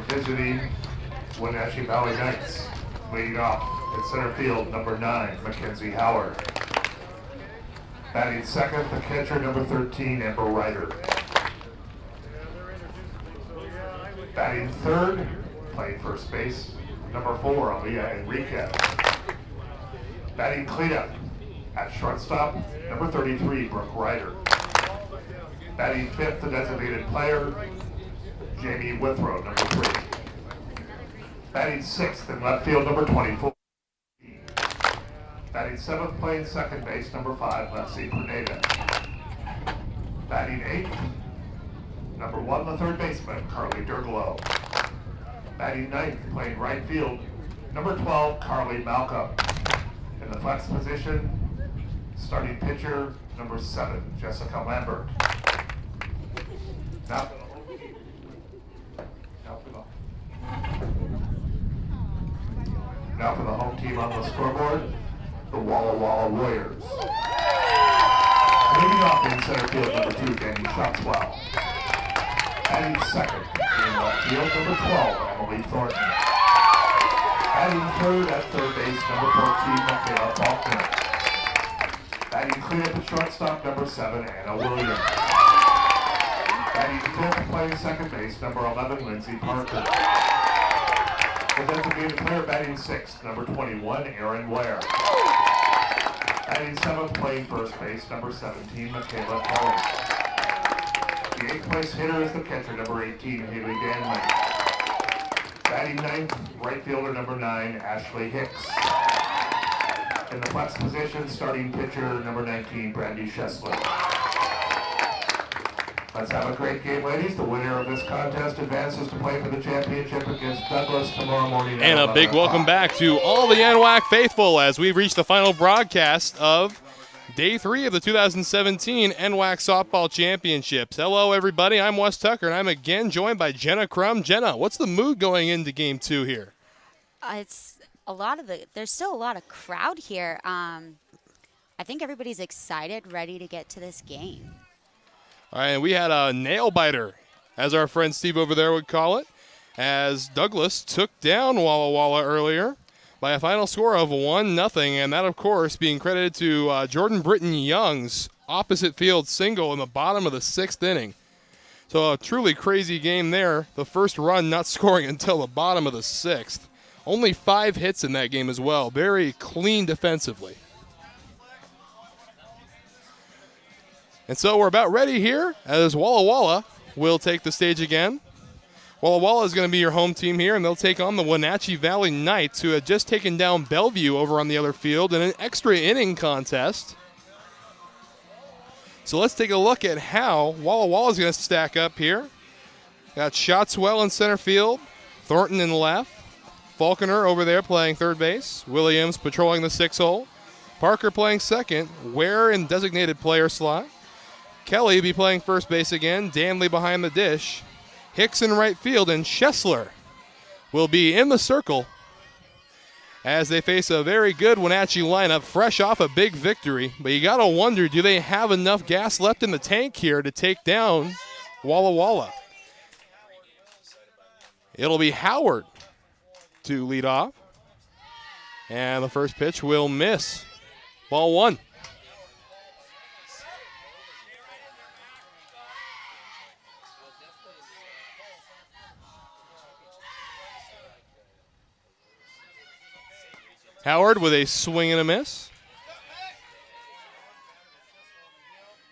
visiting Wenatchee Valley Knights. Leading off at center field, number 9, Mackenzie Howard. Batting second, the catcher, number 13, Amber Ryder. Batting third, playing first base, number 4, Aaliyah Enriquez. Batting cleanup at shortstop, number 33, Brooke Ryder. Batting fifth, the designated player, Jamie Withrow, number 3. Batting sixth in left field, number 24. Batting seventh, playing second base, number 5, Leslie Perneda. Batting eighth, number 1, the third baseman, Carly Derglow. Batting ninth, playing right field, number 12, Carly Malcolm. In the flex position, starting pitcher, number 7, Jessica Lambert. Now for the home team on the scoreboard, the Walla Walla Warriors. Leading off in center field, number 2, Danny Shotswell. Batting second in left field, number 12, Emily Thornton. Batting third at third base, number 14, Michaela Faulkner. Batting cleanup at shortstop, number 7, Anna Williams. Batting fifth, playing second base, number 11, Lindsay Parker. The designated player batting sixth, number 21, Aaron Ware. Batting seventh, playing first base, number 17, Michaela Collins. The eighth place hitter is the catcher, number 18, Haley Danley. Batting ninth, right fielder, number 9, Ashley Hicks. In the flex position, starting pitcher, number 19, Brandy Shessler. Let's have a great game, ladies. The winner of this contest advances to play for the championship against Douglas tomorrow morning. And a big welcome back to all the NWAC faithful as we reach the final broadcast of Day 3 of the 2017 NWAC Softball Championships. Hello, everybody. I'm Wes Tucker, and I'm again joined by Jenna Crum. Jenna, what's the mood going into Game 2 here? There's still a lot of crowd here. I think everybody's excited, ready to get to this game. All right, and we had a nail-biter, as our friend Steve over there would call it, as Douglas took down Walla Walla earlier by a final score of 1-0, and that, of course, being credited to Jordan Britton Young's opposite field single in the bottom of the 6th inning. So a truly crazy game there. The first run not scoring until the bottom of the 6th. Only 5 hits in that game as well. Very clean defensively. And so we're about ready here as Walla Walla will take the stage again. Walla Walla is going to be your home team here, and they'll take on the Wenatchee Valley Knights, who had just taken down Bellevue over on the other field in an extra inning contest. So let's take a look at how Walla Walla is going to stack up here. Got Shotswell in center field, Thornton in left, Faulkner over there playing third base, Williams patrolling the 6-hole, Parker playing second, Ware in designated player slot, Kelly be playing first base again, Danley behind the dish, Hicks in right field, and Shessler will be in the circle as they face a very good Wenatchee lineup, fresh off a big victory. But you got to wonder, do they have enough gas left in the tank here to take down Walla Walla? It'll be Howard to lead off, and the first pitch will miss. Ball 1. Howard with a swing and a miss.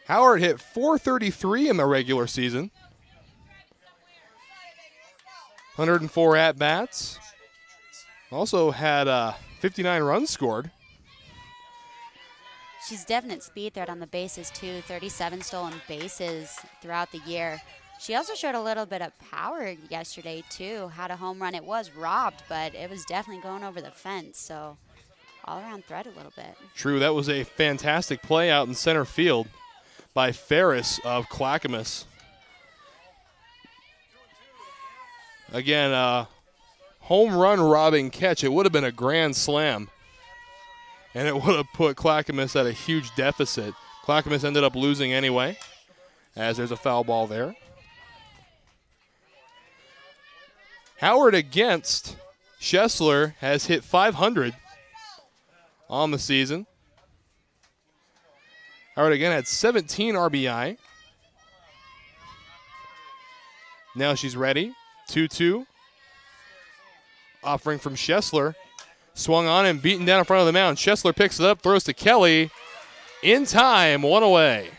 Howard hit .433 in the regular season. 104 at-bats. Also had 59 runs scored. She's definite speed threat on the bases, too. 37 stolen bases throughout the year. She also showed a little bit of power yesterday, too. Had a home run. It was robbed, but it was definitely going over the fence. So all-around threat a little bit. True. That was a fantastic play out in center field by Ferris of Clackamas. Again, home run robbing catch. It would have been a grand slam. And it would have put Clackamas at a huge deficit. Clackamas ended up losing anyway, as there's a foul ball there. Howard against Schessler has hit 500 on the season. Howard again had 17 RBI. Now she's ready. 2-2. Offering from Schessler. Swung on and beaten down in front of the mound. Schessler picks it up, throws to Kelly. In time, one away.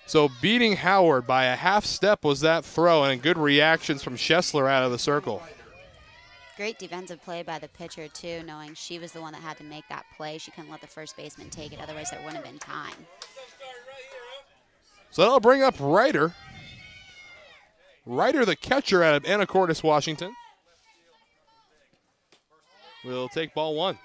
So beating Howard by a half step was that throw, and good reactions from Schessler out of the circle. Great defensive play by the pitcher, too, knowing she was the one that had to make that play. She couldn't let the first baseman take it, otherwise there wouldn't have been time. So that'll bring up Ryder. Ryder, the catcher out of Anacortes, Washington, will take ball one.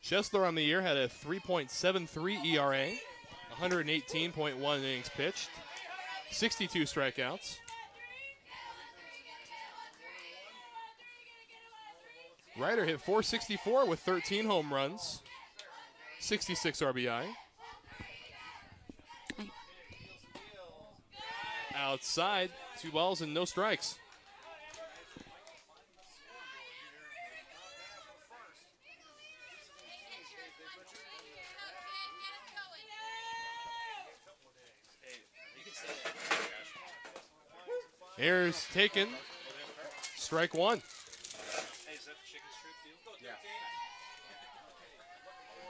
Schessler on the year had a 3.73 ERA, 118.1 innings pitched, 62 strikeouts. Ryder hit .464 with 13 home runs, 66 RBI. Outside, 2 balls and no strikes. Errors taken. Strike one.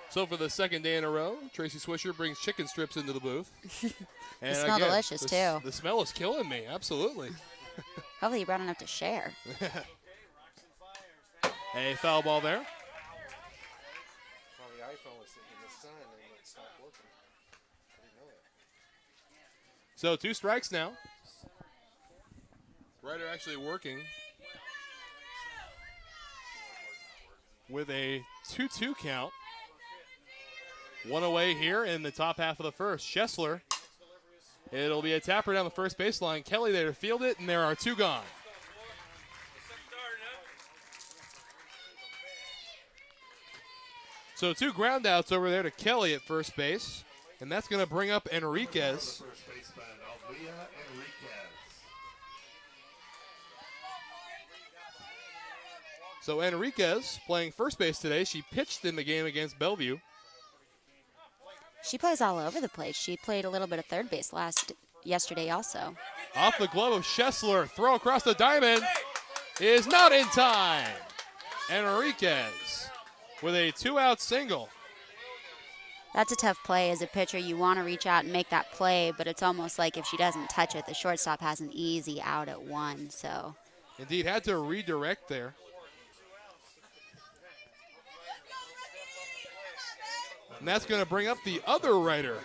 So for the second day in a row, Tracy Swisher brings chicken strips into the booth. They smell delicious, too. The smell is killing me, absolutely. Hopefully you brought enough to share. A foul ball there. Well, the iPhone was sitting in the sun and it stopped working. I didn't know that. So 2 strikes now. Ryder actually working with a 2-2 count. 1 away here in the top half of the first. Schessler. It'll be a tapper down the first baseline. Kelly there to field it, and there are 2 gone. So 2 ground outs over there to Kelly at first base, and that's going to bring up Enriquez. So Enriquez playing first base today. She pitched in the game against Bellevue. She plays all over the place. She played a little bit of third base yesterday also. Off the glove of Schessler. Throw across the diamond is not in time. Enriquez with a 2-out single. That's a tough play as a pitcher. You want to reach out and make that play, but it's almost like if she doesn't touch it, the shortstop has an easy out at 1. So, indeed, had to redirect there. And that's going to bring up the other Ryder.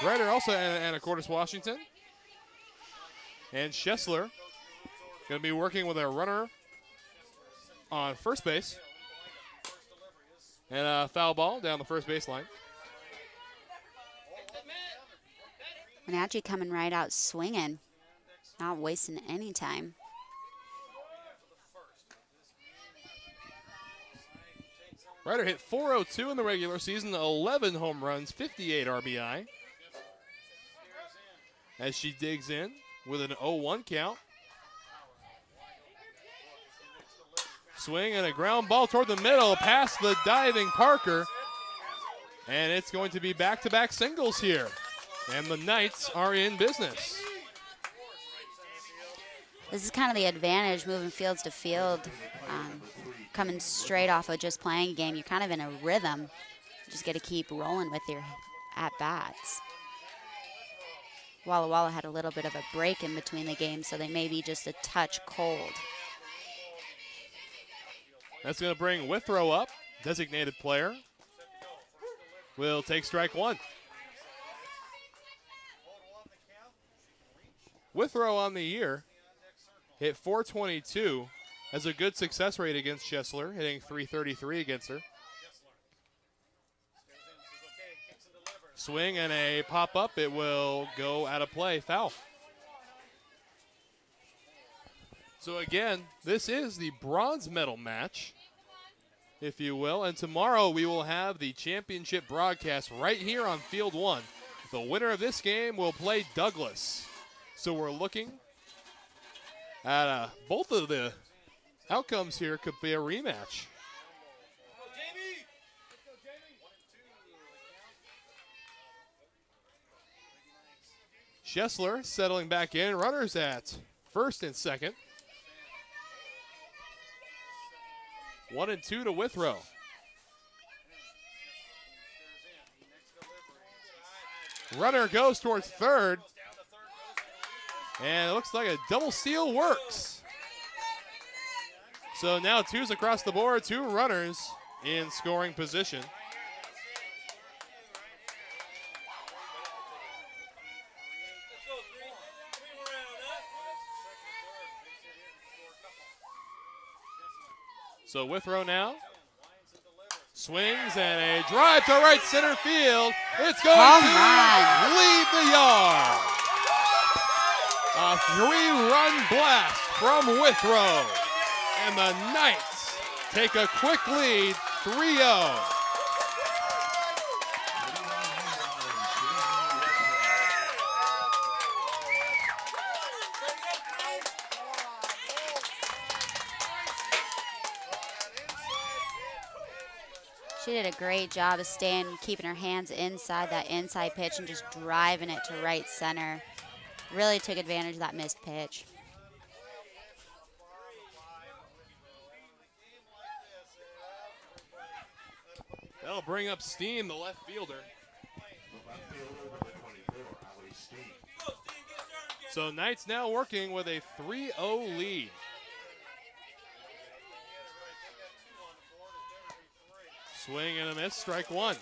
Ryder also in Anacortes, Washington. And Schessler going to be working with a runner on first base. And a foul ball down the first baseline. Wenatchee coming right out swinging, not wasting any time. Ryder hit .402 in the regular season, 11 home runs, 58 RBI. As she digs in with an 0-1 count. Swing and a ground ball toward the middle, past the diving Parker. And it's going to be back-to-back singles here. And the Knights are in business. This is kind of the advantage moving fields to field. Coming straight off of just playing a game, you're kind of in a rhythm. You just got to keep rolling with your at-bats. Walla Walla had a little bit of a break in between the games, so they may be just a touch cold. That's going to bring Withrow up, designated player. Will take strike 1. Withrow on the year hit .422. Has a good success rate against Schessler, hitting .333 against her. Swing and a pop-up. It will go out of play. Foul. So again, this is the bronze medal match, if you will. And tomorrow we will have the championship broadcast right here on Field 1. The winner of this game will play Douglas. So we're looking at both of the outcomes here could be a rematch. Schessler settling back in. Runners at first and second. 1-2 to Withrow. Runner goes towards third. And it looks like a double steal works. So now two's across the board, 2 runners in scoring position. So Withrow now swings and a drive to right center field. It's going to leave the yard. A 3-run blast from Withrow. And the Knights take a quick lead, 3-0. She did a great job of keeping her hands inside that inside pitch and just driving it to right center. Really took advantage of that missed pitch. That'll bring up Steam, the left fielder. So Knights now working with a 3-0 lead. Swing and a miss, strike one.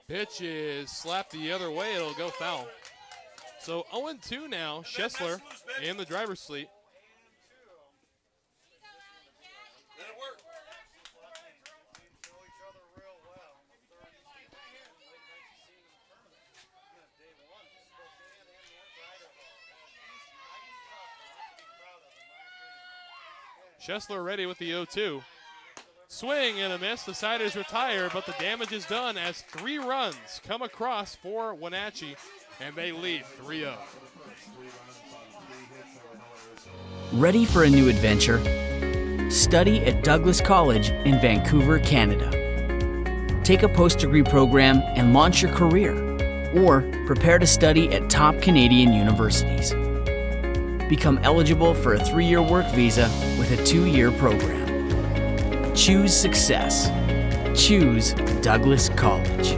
Pitch is slapped the other way. It'll go foul. So 0-2 now. Schessler in the driver's seat. Schessler ready with the 0-2. Swing and a miss. The side is retired, but the damage is done as 3 runs come across for Wenatchee, and they lead 3-0. Ready for a new adventure? Study at Douglas College in Vancouver, Canada. Take a post-degree program and launch your career, or prepare to study at top Canadian universities. Become eligible for a 3-year work visa with a 2-year program. Choose success. Choose Douglas College.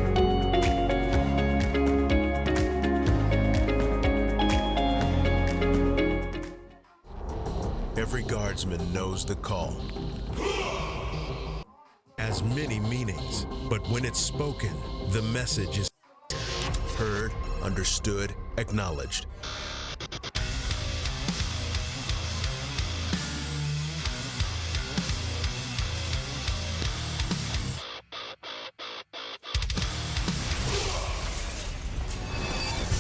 Every guardsman knows the call. Has many meanings, but when it's spoken, the message is heard, understood, acknowledged.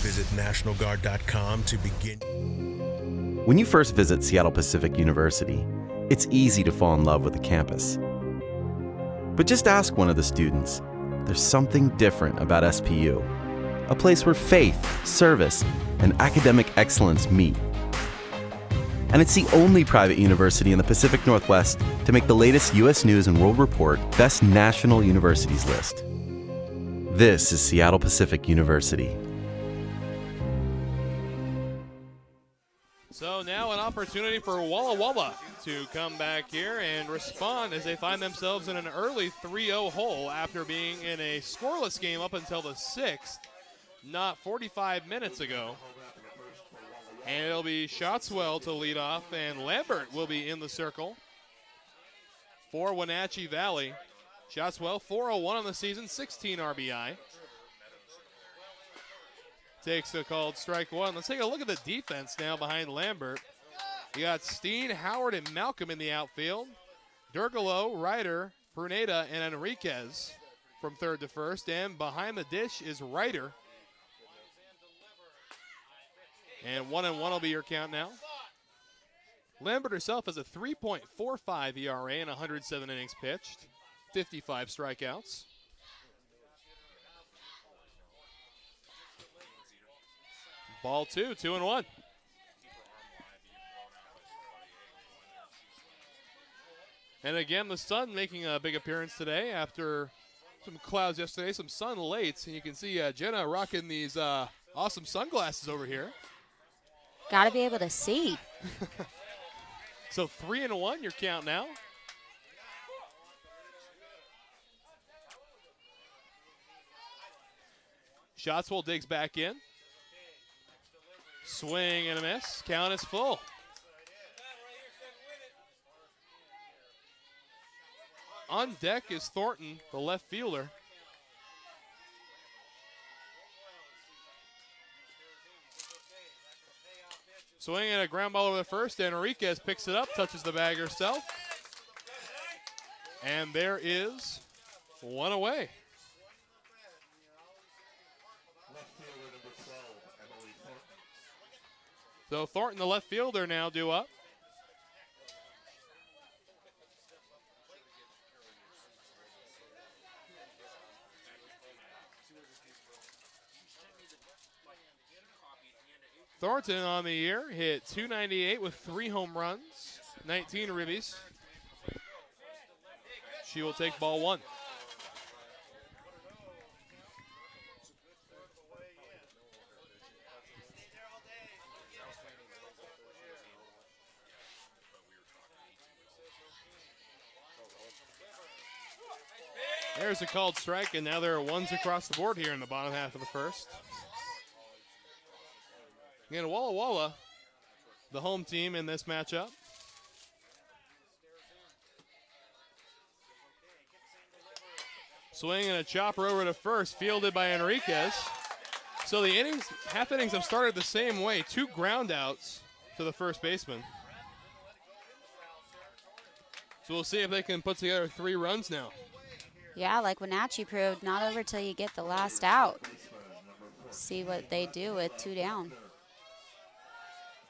Visit NationalGuard.com to begin. When you first visit Seattle Pacific University, it's easy to fall in love with the campus. But just ask one of the students. There's something different about SPU, a place where faith, service, and academic excellence meet. And it's the only private university in the Pacific Northwest to make the latest U.S. News and World Report Best National Universities list. This is Seattle Pacific University. So now an opportunity for Walla Walla to come back here and respond as they find themselves in an early 3-0 hole after being in a scoreless game up until the 6th, not 45 minutes ago. And it'll be Shotswell to lead off, and Lambert will be in the circle for Wenatchee Valley. Shotswell 401 on the season, 16 RBI. takes a called strike one. Let's take a look at the defense now behind Lambert. You got Steen, Howard, and Malcolm in the outfield. Durgalo, Ryder, Pruneda, and Enriquez from third to first. And behind the dish is Ryder. And 1-1 will be your count now. Lambert herself has a 3.45 ERA and 107 innings pitched, 55 strikeouts. Ball 2, 2-1. And again, the sun making a big appearance today after some clouds yesterday, some sun late. And you can see Jenna rocking these awesome sunglasses over here. Got to be able to see. So 3-1, your count now. Shotswell digs back in. Swing and a miss. Count is full. On deck is Thornton, the left fielder. Swinging a ground ball over the first. Enriquez picks it up, touches the bag herself. And there is one away. Left fielder number 12, Emily Thornton. So Thornton, the left fielder, now due up. Thornton on the year hit .298 with 3 home runs, 19 ribbies. She will take ball 1. There's a called strike, and now there are ones across the board here in the bottom half of the first. Again, Walla Walla, the home team in this matchup. Swing and a chopper over to first, fielded by Enriquez. So the innings, half innings have started the same way. 2 ground outs to the first baseman. So we'll see if they can put together 3 runs now. Yeah, like Wenatchee proved, not over till you get the last out. See what they do with 2 down.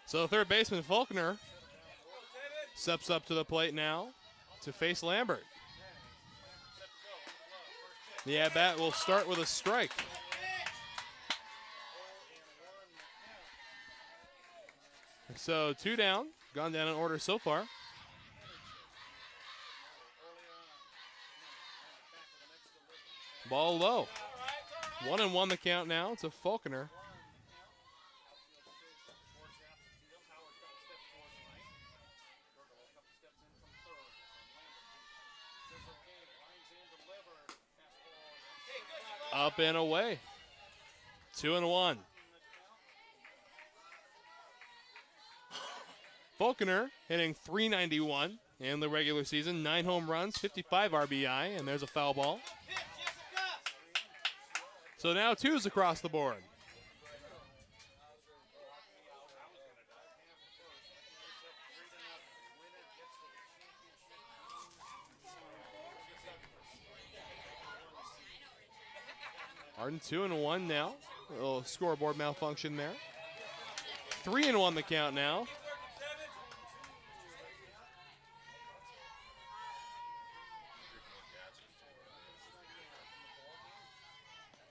So third baseman Faulkner steps up to the plate now to face Lambert. The at-bat will start with a strike. So 2 down, gone down in order so far. Ball low. 1-1 the count now to Faulkner. Up and away. 2-1. Faulkner hitting .391 in the regular season. 9 home runs, 55 RBI, and there's a foul ball. So now 2s across the board. Arden 2-1 now. A little scoreboard malfunction there. 3-1 the count now.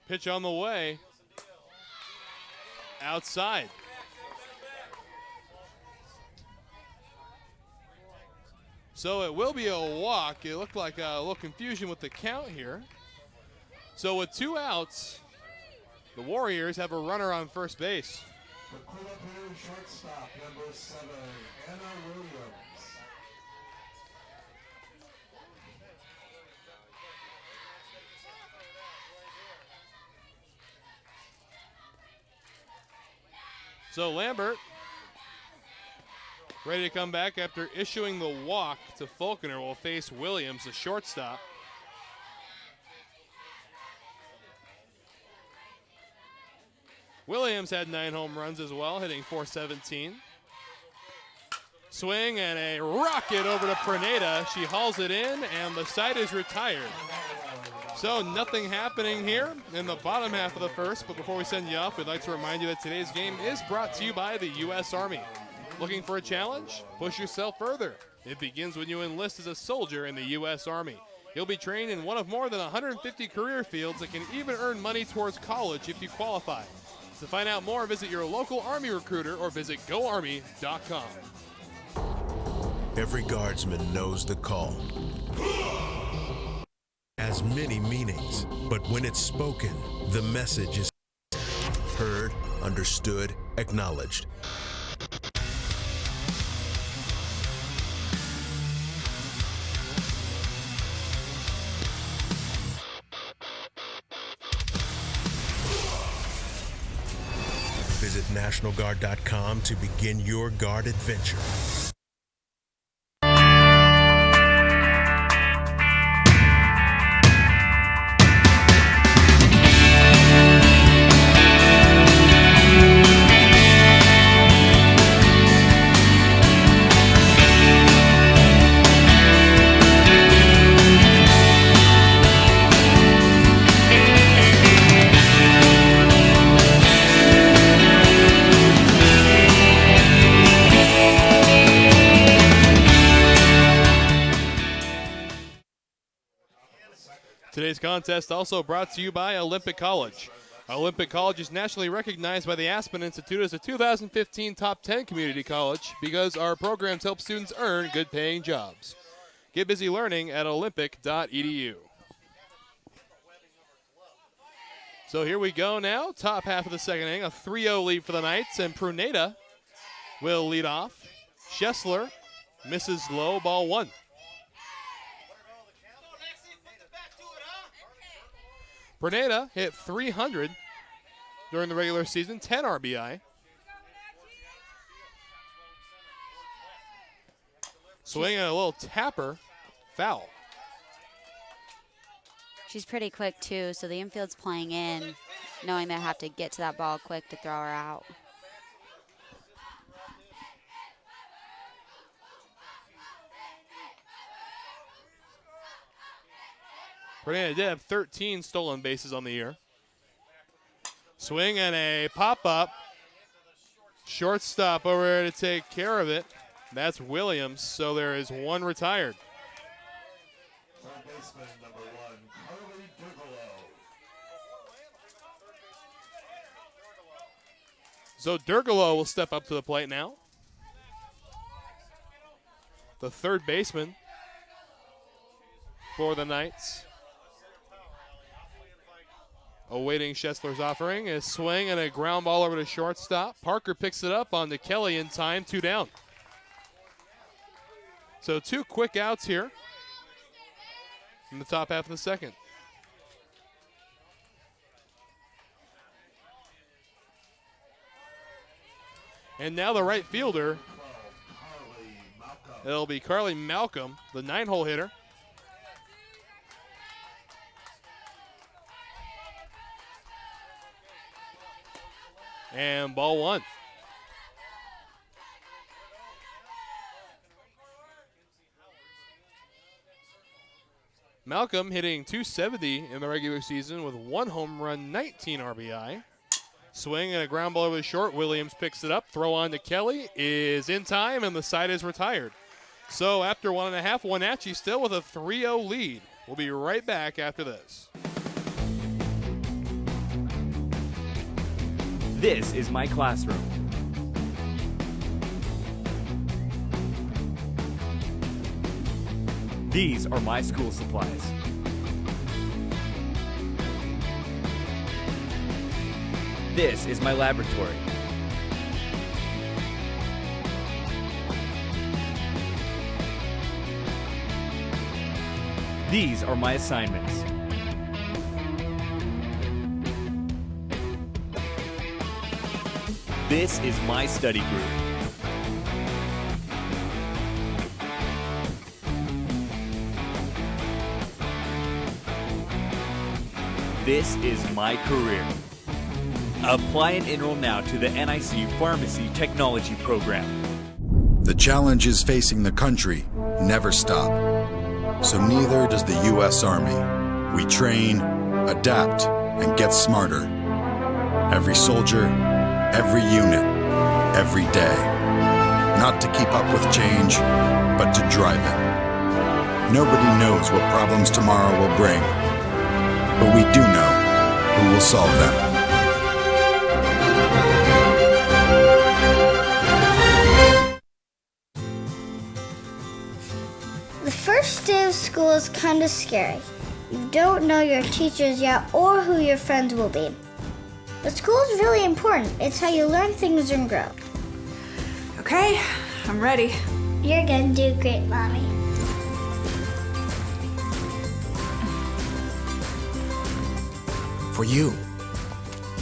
Pitch on the way. Outside. So it will be a walk. It looked like a little confusion with the count here. So with 2 outs, the Warriors have a runner on first base. The cleanup hitter, shortstop, number 7, Anna Williams. So Lambert ready to come back after issuing the walk to Faulkner. Will face Williams, the shortstop. Williams had 9 home runs as well, hitting .417. Swing and a rocket over to Perneda. She hauls it in, and the side is retired. So nothing happening here in the bottom half of the first, but before we send you off, we'd like to remind you that today's game is brought to you by the U.S. Army. Looking for a challenge? Push yourself further. It begins when you enlist as a soldier in the U.S. Army. You'll be trained in one of more than 150 career fields and can even earn money towards college if you qualify. To find out more, visit your local Army recruiter or visit GoArmy.com. Every guardsman knows the call. Has many meanings, but when it's spoken, the message is heard, understood, acknowledged. Visit NationalGuard.com to begin your Guard adventure. Today's contest also brought to you by Olympic College. Olympic College is nationally recognized by the Aspen Institute as a 2015 Top 10 community college because our programs help students earn good-paying jobs. Get busy learning at olympic.edu. So here we go now, top half of the second inning, a 3-0 lead for the Knights, and Pruneda will lead off. Schessler misses low, ball 1. Pruneda hit .300 during the regular season, 10 RBI. Swing and a little tapper, foul. She's pretty quick, too, so the infield's playing in, knowing they have to get to that ball quick to throw her out. Pruneda did have 13 stolen bases on the year. Swing and a pop-up. Shortstop over there to take care of it. That's Williams, so there is one retired. Third baseman number 1, Carly Durgalo. So Durgalo will step up to the plate now. The third baseman for the Knights. Awaiting Schessler's offering. A swing and a ground ball over to shortstop. Parker picks it up on to Kelly in time, 2 down. So 2 quick outs here in the top half of the second. And now the right fielder. It'll be Carly Malcolm, the 9-hole hitter. And ball 1. Malcolm hitting .270 in the regular season with 1 home run, 19 RBI. Swing and a ground ball over the short. Williams picks it up. Throw on to Kelly is in time, and the side is retired. So after 1.5, Wenatchee still with a 3-0 lead. We'll be right back after this. This is my classroom. These are my school supplies. This is my laboratory. These are my assignments. This is my study group. This is my career. Apply and enroll now to the NIC Pharmacy Technology Program. The challenges facing the country never stop. So neither does the U.S. Army. We train, adapt, and get smarter. Every soldier, every unit, every day. Not to keep up with change, but to drive it. Nobody knows what problems tomorrow will bring, but we do know who will solve them. The first day of school is kind of scary. You don't know your teachers yet or who your friends will be. But school is really important. It's how you learn things and grow. Okay, I'm ready. You're gonna do great, Mommy. For you,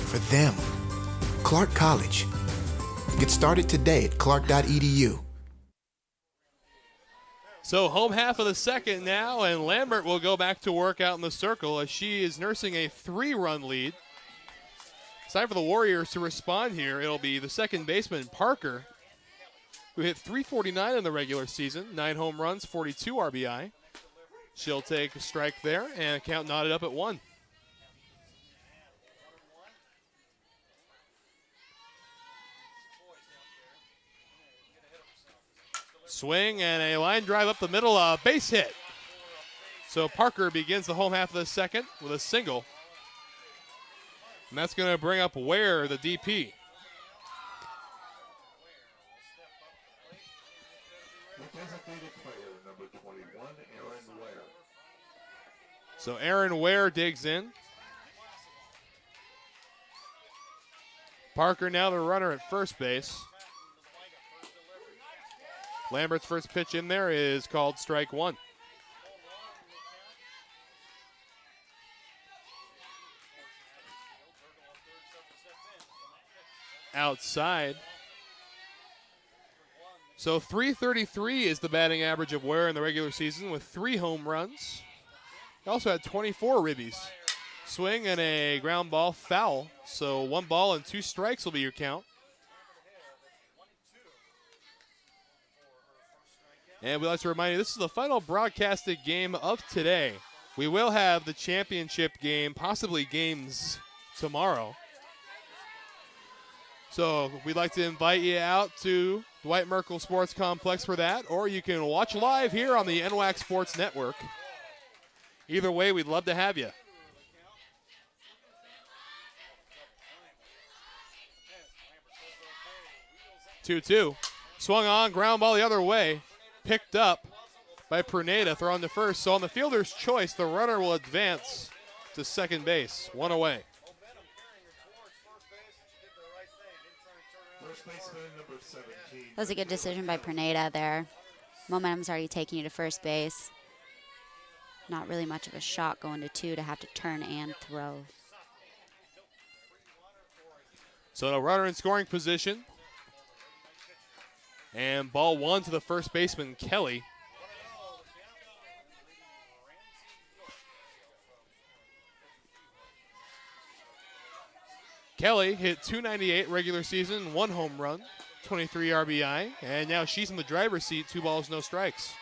for them, Clark College. Get started today at clark.edu. So home half of the second now, and Lambert will go back to work out in the circle as she is nursing a 3-run lead. It's time for the Warriors to respond here. It'll be the second baseman, Parker, who hit .349 in the regular season, 9 home runs, 42 RBI. She'll take a strike there, and count knotted up at 1. Swing and a line drive up the middle, a base hit. So Parker begins the home half of the second with a single. And that's going to bring up Ware, the DP. Designated player, number 21, Aaron Ware. So Aaron Ware digs in. Parker now the runner at first base. Lambert's first pitch in there is called strike 1. Outside. So .333 is the batting average of Ware in the regular season with 3 home runs. He also had 24 ribbies. Swing and a ground ball foul. So 1 ball and 2 strikes will be your count. And we'd like to remind you, this is the final broadcasted game of today. We will have the championship game, possibly games tomorrow. So we'd like to invite you out to Dwight Merkel Sports Complex for that, or you can watch live here on the NWAC Sports Network. Either way, we'd love to have you. 2-2. Swung on, ground ball the other way. Picked up by Pruneda, thrown to first. So on the fielder's choice, the runner will advance to second base. 1 away. That was a good decision by Pruneda there. Momentum's already taking you to first base. Not really much of a shot going to 2 to have to turn and throw. So a runner in scoring position. And ball 1 to the first baseman, Kelly. Kelly hit .298 regular season, 1 home run, 23 RBI, and now she's in the driver's seat, 2 balls, no strikes.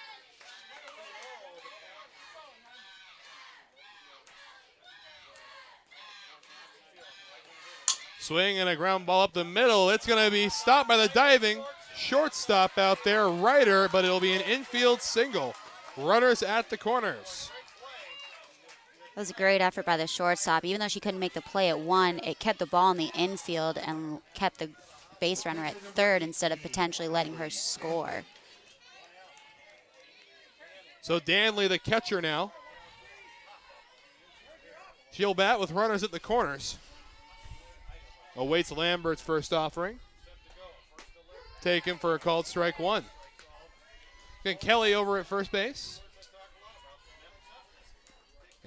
Swing and a ground ball up the middle. It's going to be stopped by the diving shortstop out there, Ryder, but it'll be an infield single. Runners at the corners. That was a great effort by the shortstop. Even though she couldn't make the play at 1, it kept the ball in the infield and kept the base runner at third instead of potentially letting her score. So Danley, the catcher now. She'll bat with runners at the corners. Awaits Lambert's first offering. Taken for a called strike 1. Again, Kelly over at first base.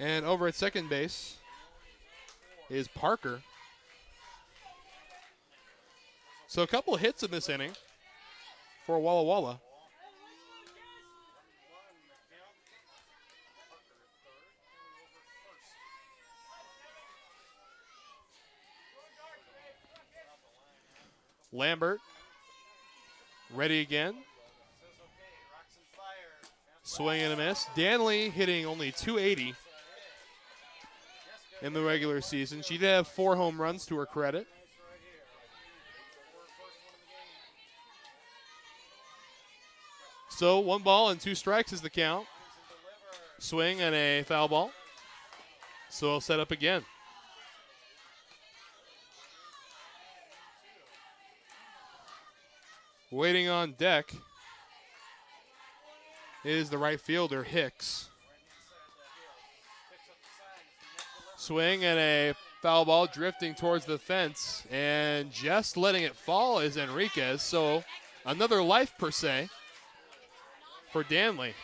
And over at second base is Parker. So a couple of hits in this inning for Walla Walla. Lambert. Ready again. Swing and a miss. Danley hitting only .280 in the regular season. She did have 4 home runs to her credit. So 1 ball and 2 strikes is the count. Swing and a foul ball. So I'll set up again. Waiting on deck is the right fielder, Hicks. Swing and a foul ball drifting towards the fence, and just letting it fall is Enriquez. So another life per se for Danley.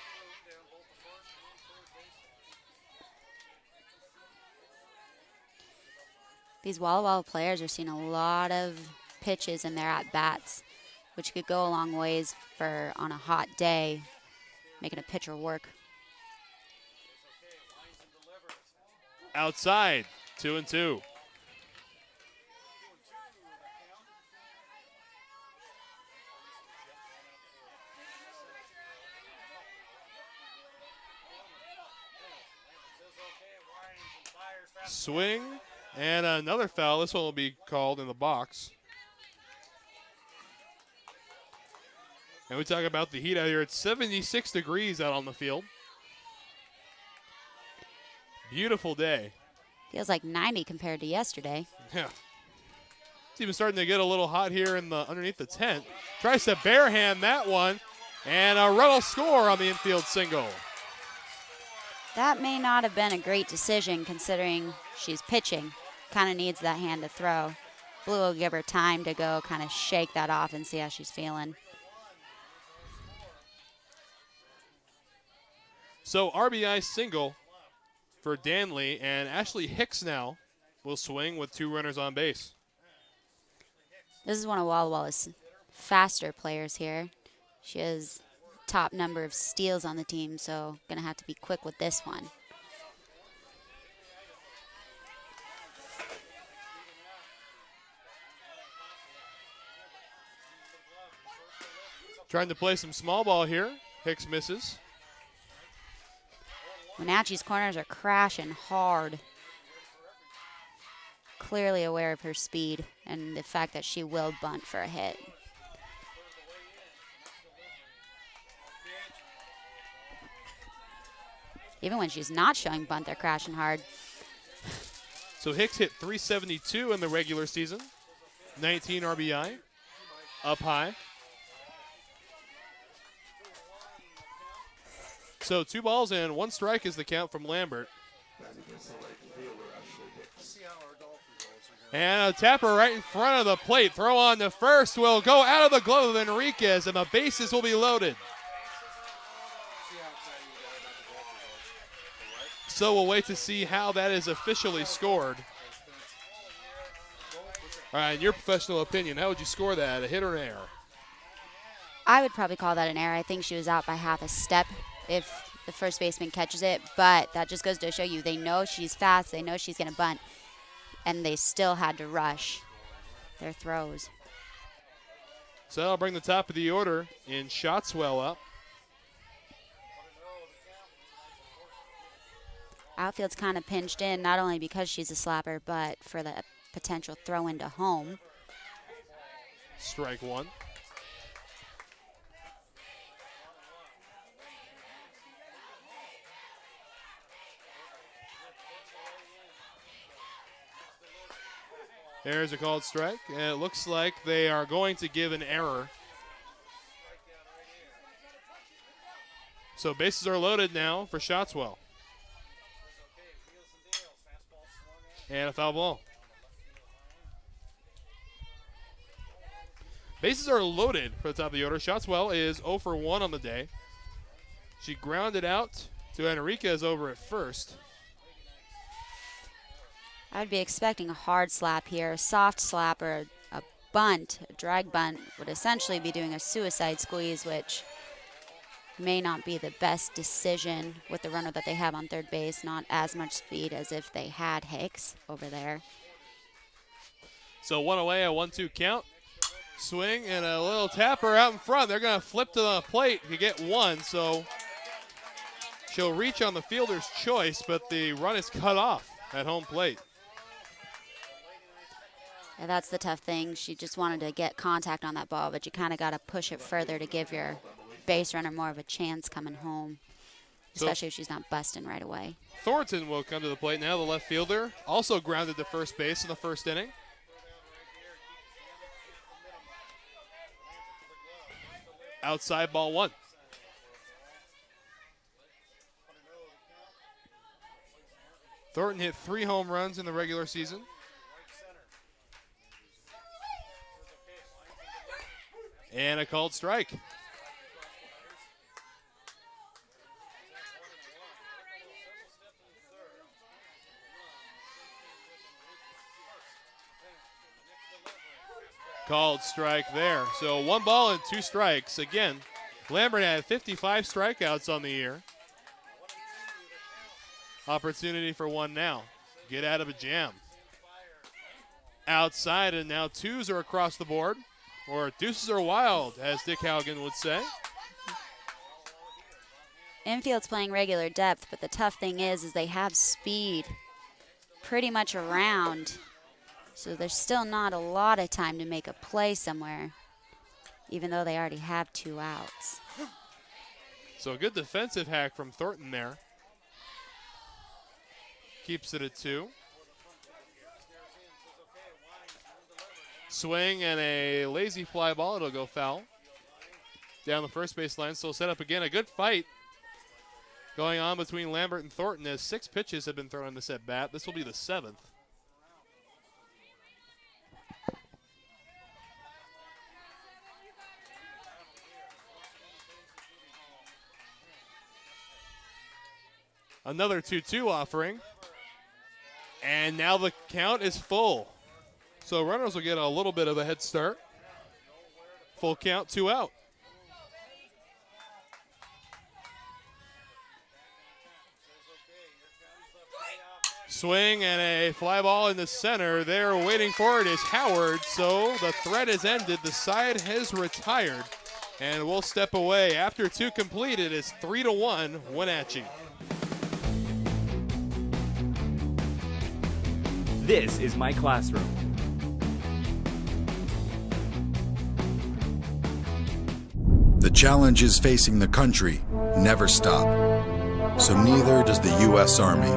These Walla Walla players are seeing a lot of pitches in their at-bats, which could go a long ways for on a hot day, making a pitcher work. Outside, 2-2. Swing and another foul. This one will be called in the box. And we talk about the heat out here. It's 76 degrees out on the field. Beautiful day. Feels like 90 compared to yesterday. Yeah. It's even starting to get a little hot here in the underneath the tent. Tries to barehand that one. And a run will score on the infield single. That may not have been a great decision considering she's pitching. Kind of needs that hand to throw. Blue will give her time to go kind of shake that off and see how she's feeling. So RBI single for Danley, and Ashley Hicks now will swing with 2 runners on base. This is one of Walla Walla's faster players here. She has top number of steals on the team, so gonna have to be quick with this one. Trying to play some small ball here. Hicks misses. Wenatchee's corners are crashing hard. Clearly aware of her speed and the fact that she will bunt for a hit. Even when she's not showing bunt, they're crashing hard. So Hicks hit .372 in the regular season. 19 RBI. Up high. So 2 balls and 1 strike is the count from Lambert. And a tapper right in front of the plate. Throw on to first will go out of the glove of Enriquez, and the bases will be loaded. So we'll wait to see how that is officially scored. All right, in your professional opinion, how would you score that, a hit or an error? I would probably call that an error. I think she was out by half a step if the first baseman catches it, but that just goes to show you they know she's fast, they know she's going to bunt, and they still had to rush their throws. So I'll bring the top of the order in Shotswell up. Outfield's kind of pinched in, not only because she's a slapper, but for the potential throw into home. Strike 1. There's a called strike, and it looks like they are going to give an error. So bases are loaded now for Shotswell. And a foul ball. Bases are loaded for the top of the order. Shotswell is 0 for 1 on the day. She grounded out to Enriquez over at first. I'd be expecting a hard slap here. A soft slap or a bunt, a drag bunt, would essentially be doing a suicide squeeze, which may not be the best decision with the runner that they have on third base. Not as much speed as if they had Hicks over there. So 1 away, a 1-2 count. Swing and a little tapper out in front. They're going to flip to the plate to get one, so she'll reach on the fielder's choice, but the run is cut off at home plate. Yeah, that's the tough thing. She just wanted to get contact on that ball, but you kind of got to push it further to give your base runner more of a chance coming home, especially if she's not busting right away. Thornton will come to the plate now, the left fielder. Also grounded to first base in the first inning. Outside ball one. Thornton hit 3 home runs in the regular season. And a called strike. Called strike there. So 1 ball and 2 strikes. Again, Lambert had 55 strikeouts on the year. Opportunity for one now. Get out of a jam. Outside, and now 2s are across the board. Or deuces are wild, as Dick Haugen would say. Infield's playing regular depth, but the tough thing is they have speed pretty much around. So there's still not a lot of time to make a play somewhere, even though they already have 2 outs. So a good defensive hack from Thornton there. Keeps it at 2. Swing and a lazy fly ball. It'll go foul. Down the first base line. Still set up again. A good fight going on between Lambert and Thornton as 6 pitches have been thrown in this at bat. This will be the 7th. Another 2-2 offering. And now the count is full. So runners will get a little bit of a head start. Full count, 2 out. Swing and a fly ball in the center. They're waiting for it is Howard. So the threat is ended. The side has retired. And we'll step away. After 2 complete, it is 3-1 Wenatchee. This is my classroom. The challenges facing the country never stop. So neither does the U.S. Army.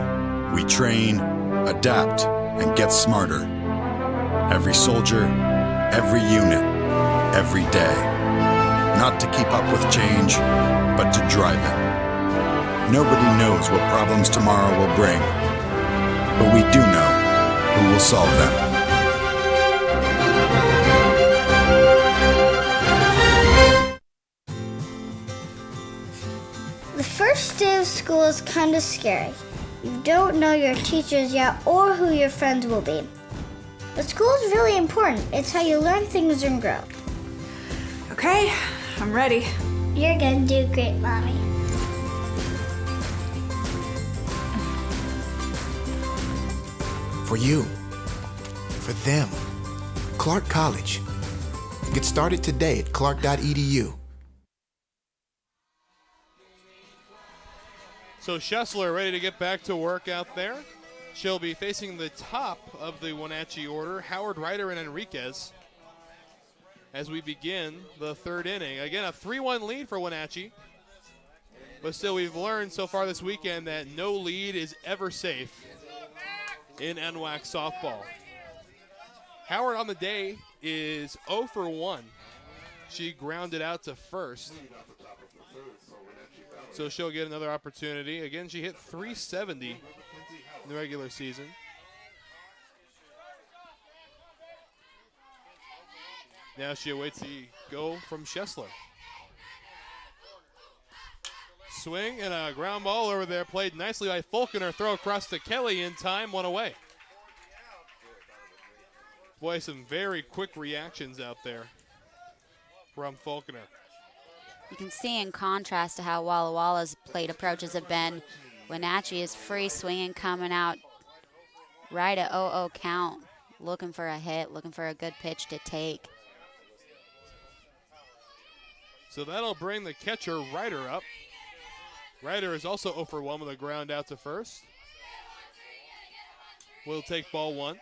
We train, adapt, and get smarter. Every soldier, every unit, every day. Not to keep up with change, but to drive it. Nobody knows what problems tomorrow will bring, but we do know who will solve them. The first day of school is kind of scary. You don't know your teachers yet or who your friends will be. But school is really important. It's how you learn things and grow. Okay, I'm ready. You're gonna do great, Mommy. For you. For them. Clark College. Get started today at clark.edu. So Schessler ready to get back to work out there. She'll be facing the top of the Wenatchee order, Howard, Ryder, and Enriquez, as we begin the 3rd inning. Again, a 3-1 lead for Wenatchee. But still, we've learned so far this weekend that no lead is ever safe in NWAC softball. Howard on the day is 0 for 1. She grounded out to first. So she'll get another opportunity. Again, she hit .370 in the regular season. Now she awaits the go from Schessler. Swing and a ground ball over there, played nicely by Falconer. Throw across to Kelly in time, 1 away. Boy, some very quick reactions out there from Falconer. You can see in contrast to how Walla Walla's plate approaches have been, Wenatchee is free swinging, coming out right at 0-0 count, looking for a hit, looking for a good pitch to take. So that'll bring the catcher Ryder up. Ryder is also 0 for 1 with a ground out to first. We'll take ball 1.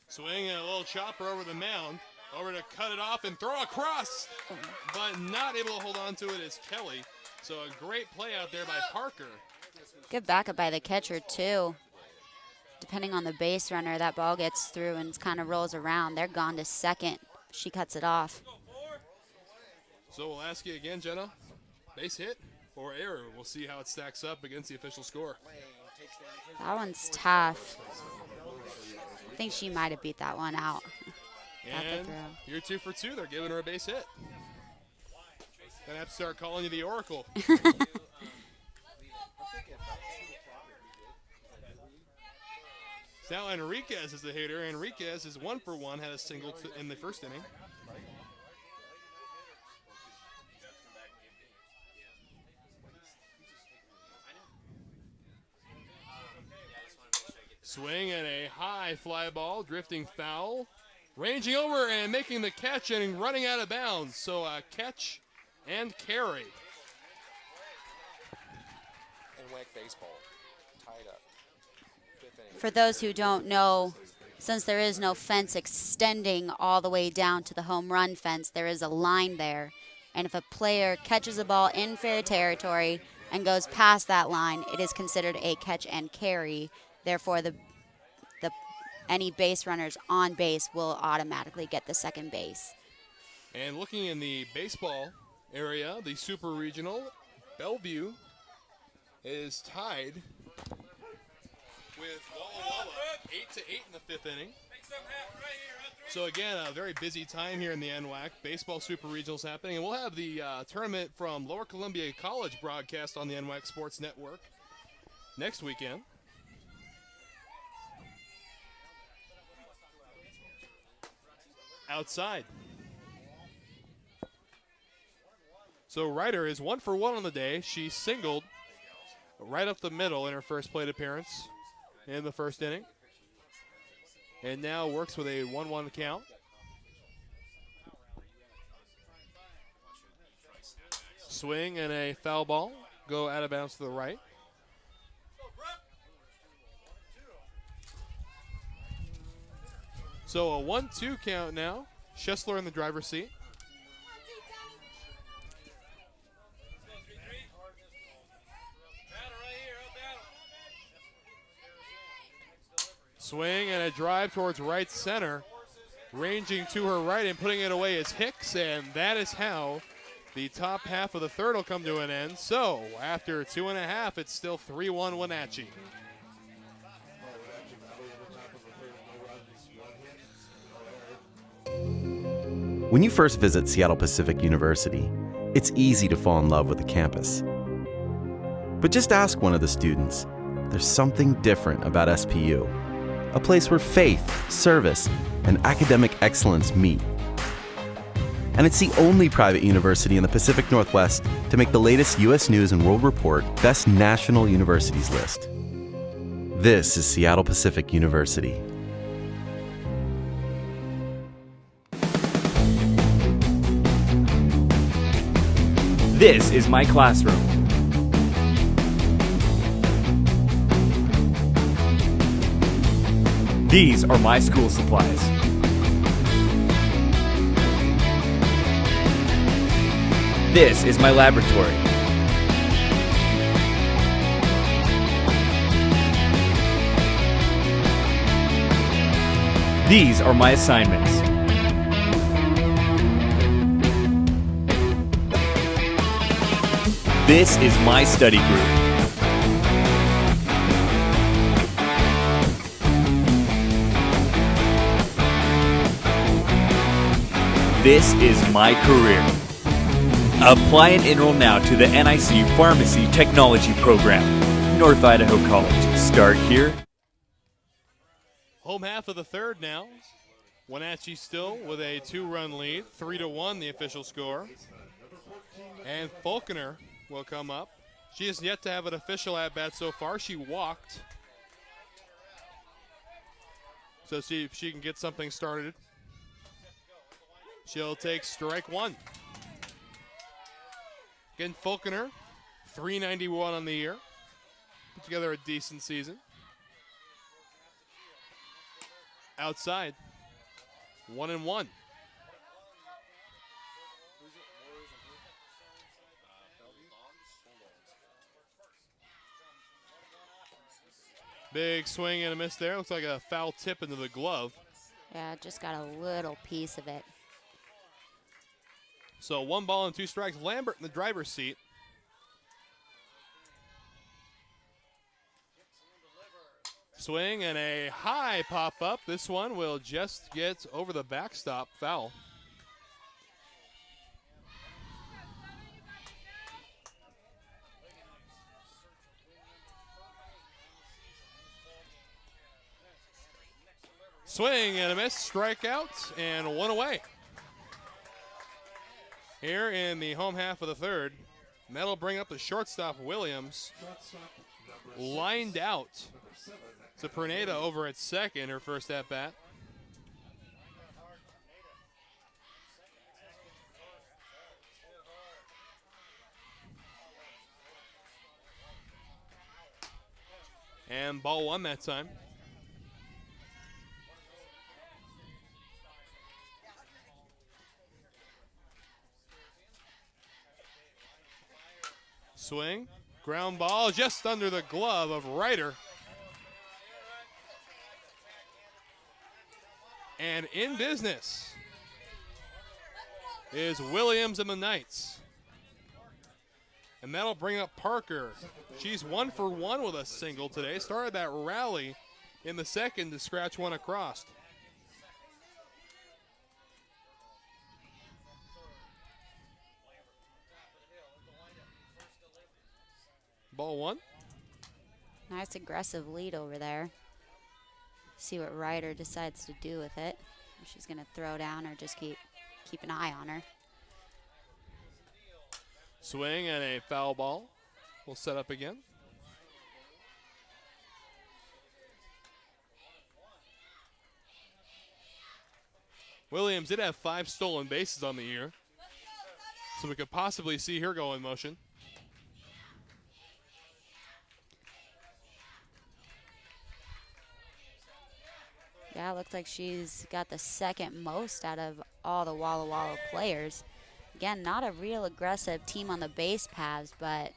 Swing and a little chopper over the mound. Over to cut it off and throw across. But not able to hold on to it is Kelly. So a great play out there by Parker. Good backup by the catcher, too. Depending on the base runner, that ball gets through and kind of rolls around. They're gone to second. She cuts it off. So we'll ask you again, Jenna. Base hit or error? We'll see how it stacks up against the official score. That one's tough. I think she might have beat that one out. And you're 2 for 2. They're giving her a base hit. Gonna have to start calling you the Oracle. Now Enriquez is the hitter. Enriquez is 1 for 1, had a single in the first inning. Swing and a high fly ball, drifting foul. Ranging over and making the catch and running out of bounds. So a catch and carry. NWAC baseball, tied up. For those who don't know, since there is no fence extending all the way down to the home run fence, there is a line there. And if a player catches a ball in fair territory and goes past that line, it is considered a catch and carry. Therefore, any base runners on base will automatically get the second base. And looking in the baseball area, the Super Regional, Bellevue is tied with Walla Walla, 8-8 in the 5th inning. So again, a very busy time here in the NWAC. Baseball Super Regionals happening, and we'll have the tournament from Lower Columbia College broadcast on the NWAC Sports Network next weekend. Outside. So Ryder is 1 for 1 on the day. She singled right up the middle in her first plate appearance in the first inning. And now works with a 1-1 count. Swing and a foul ball. Go out of bounds to the right. So a 1-2 count now. Schessler in the driver's seat. Swing and a drive towards right center. Ranging to her right and putting it away is Hicks, and that is how the top half of the third will come to an end. So after 2.5, it's still 3-1 Wenatchee. When you first visit Seattle Pacific University, it's easy to fall in love with the campus. But just ask one of the students. There's something different about SPU, a place where faith, service, and academic excellence meet. And it's the only private university in the Pacific Northwest to make the latest U.S. News and World Report Best National Universities list. This is Seattle Pacific University. This is my classroom. These are my school supplies. This is my laboratory. These are my assignments. This is my study group. This is my career. Apply and enroll now to the NIC Pharmacy Technology Program. North Idaho College. Start here. Home half of the third now. Wenatchee still with a 2-run lead. 3-1 the official score. And Falconer will come up. She has yet to have an official at-bat so far. She walked. So see if she can get something started. She'll take strike one. Again, Falconer, 391 on the year. Put together a decent season. Outside, 1-1. Big swing and a miss there. Looks like a foul tip into the glove. Yeah, just got a little piece of it. So 1 ball and 2 strikes. Lambert in the driver's seat. Swing and a high pop up. This one will just get over the backstop. Foul. Swing and a miss. Strikeout and 1 away. Here in the home half of the third. And that'll bring up the shortstop, Williams. Lined out. So Perneda over at second, her first at-bat. And ball 1 that time. Swing, ground ball just under the glove of Ryder. And in business is Williams and the Knights. And that'll bring up Parker. She's 1 for 1 with a single today. Started that rally in the second to scratch one across. Ball 1. Nice aggressive lead over there. See what Ryder decides to do with it. If she's going to throw down or just keep an eye on her. Swing and a foul ball. We'll set up again. Williams did have 5 stolen bases on the year, so we could possibly see her go in motion. Yeah, it looks like she's got the second most out of all the Walla Walla players. Again, not a real aggressive team on the base paths, but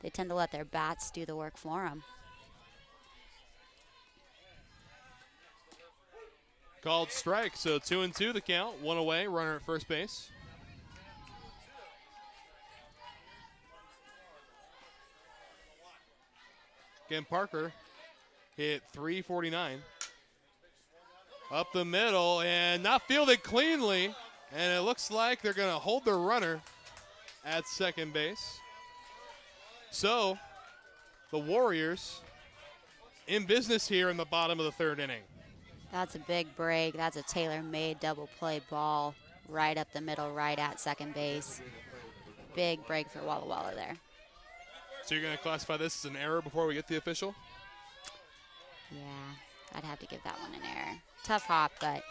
they tend to let their bats do the work for them. Called strike, so 2-2 the count. 1 away, runner at first base. Again, Parker hit .349. Up the middle and not fielded cleanly. And it looks like they're going to hold their runner at second base. So the Warriors in business here in the bottom of the third inning. That's a big break. That's a tailor-made double play ball right up the middle, right at second base. Big break for Walla Walla there. So you're going to classify this as an error before we get the official? Yeah, I'd have to give that one an error. Tough hop, but.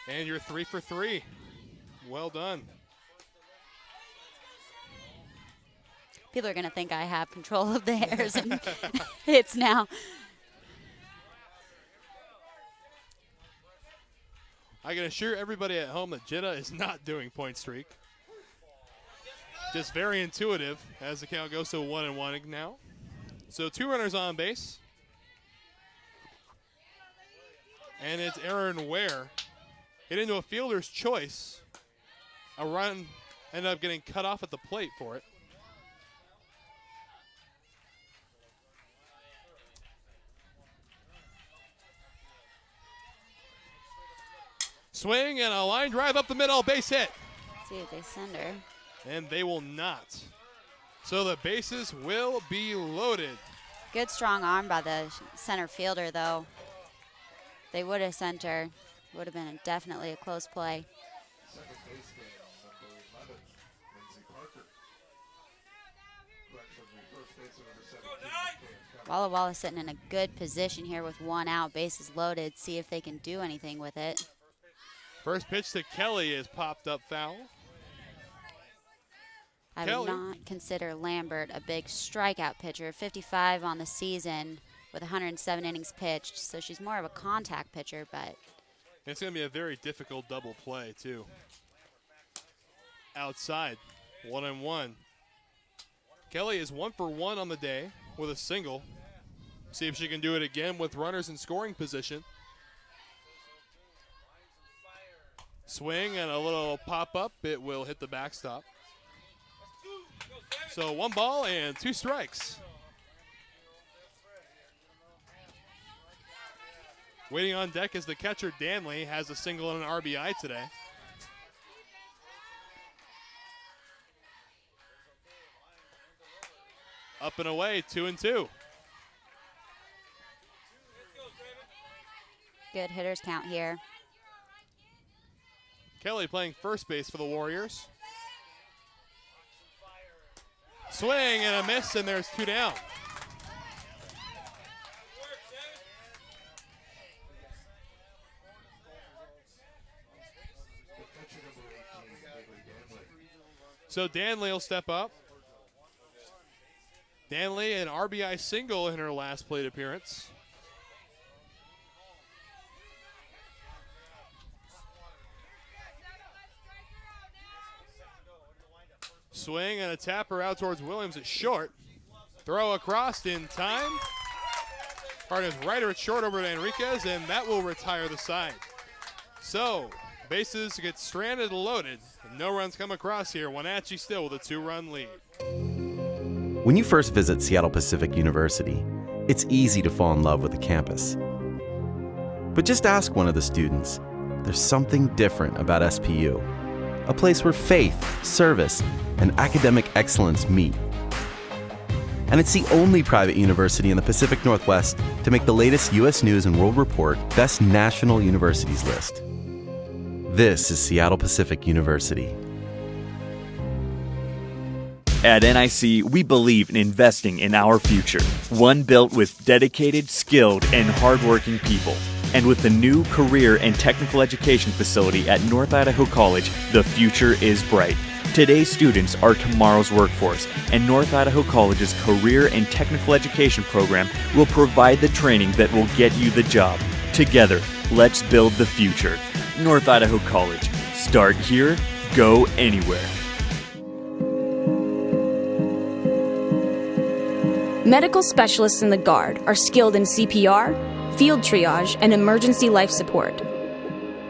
And you're 3 for 3. Well done. People are going to think I have control of the errors and hits now. I can assure everybody at home that Jenna is not doing point streak. Just very intuitive as the count goes to 1-1 now. So 2 runners on base. And it's Aaron Ware. Hit into a fielder's choice. A run ended up getting cut off at the plate for it. Swing and a line drive up the middle, base hit. See if they send her. And they will not. So the bases will be loaded. Good strong arm by the center fielder, though. They would have sent her. Would have been definitely a close play. Second baseman, number 11, Lindsey Parker. Correction Walla Walla sitting in a good position here with one out, bases loaded. See if they can do anything with it. First pitch to Kelly is popped up foul. I Kelly. would not consider Lambert a big strikeout pitcher. 55 on the season with 107 innings pitched, so she's more of a contact pitcher, but It's going to be a very difficult double play, too. Outside, 1-1. Kelly is 1 for 1 on the day with a single. See if she can do it again with runners in scoring position. Swing and a little pop-up. It will hit the backstop. So 1 ball and 2 strikes. Waiting on deck is the catcher, Danley, has a single and an RBI today. Up and away, 2-2. good hitters count here. Kelly playing first base for the Warriors. Swing and a miss, and there's 2 down. So Danley will step up. Danley, an RBI single in her last plate appearance. Swing and a tapper out towards Williams at short. Throw across in time. Partners right at short over to Enriquez, and that will retire the side. So, bases get stranded and loaded. No runs come across here. Wenatchee still with a 2-run lead. When you first visit Seattle Pacific University, it's easy to fall in love with the campus. But just ask one of the students. There's something different about SPU, a place where faith, service, and academic excellence meet. And it's the only private university in the Pacific Northwest to make the latest U.S. News and World Report Best National Universities list. This is Seattle Pacific University. At NIC, we believe in investing in our future, one built with dedicated, skilled, and hardworking people. And with the new career and technical education facility at North Idaho College, the future is bright. Today's students are tomorrow's workforce, and North Idaho College's career and technical education program will provide the training that will get you the job. Together, let's build the future. North Idaho College. Start here, go anywhere. Medical specialists in the Guard are skilled in CPR, field triage, and emergency life support.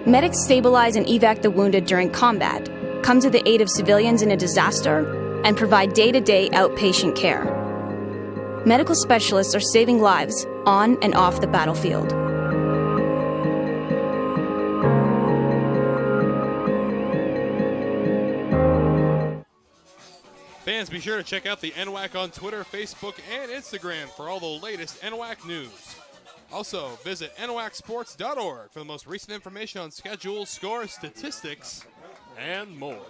Medics stabilize and evac the wounded during combat, come to the aid of civilians in a disaster, and provide day-to-day outpatient care. Medical specialists are saving lives on and off the battlefield. Fans, be sure to check out the NWAC on Twitter, Facebook, and Instagram for all the latest NWAC news. Also, visit nwacsports.org for the most recent information on schedules, scores, statistics, and more.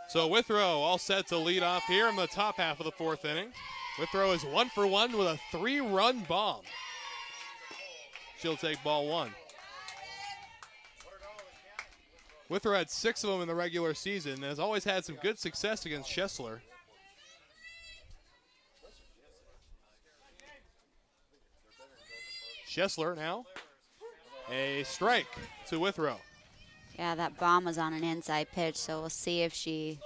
So Withrow all set to lead off here in the top half of the 4th inning. Withrow is 1 for 1 with a 3-run bomb. She'll take ball 1. Withrow had 6 of them in the regular season and has always had some good success against Schessler. Schessler now. A strike to Withrow. Yeah, that bomb was on an inside pitch, so we'll see if she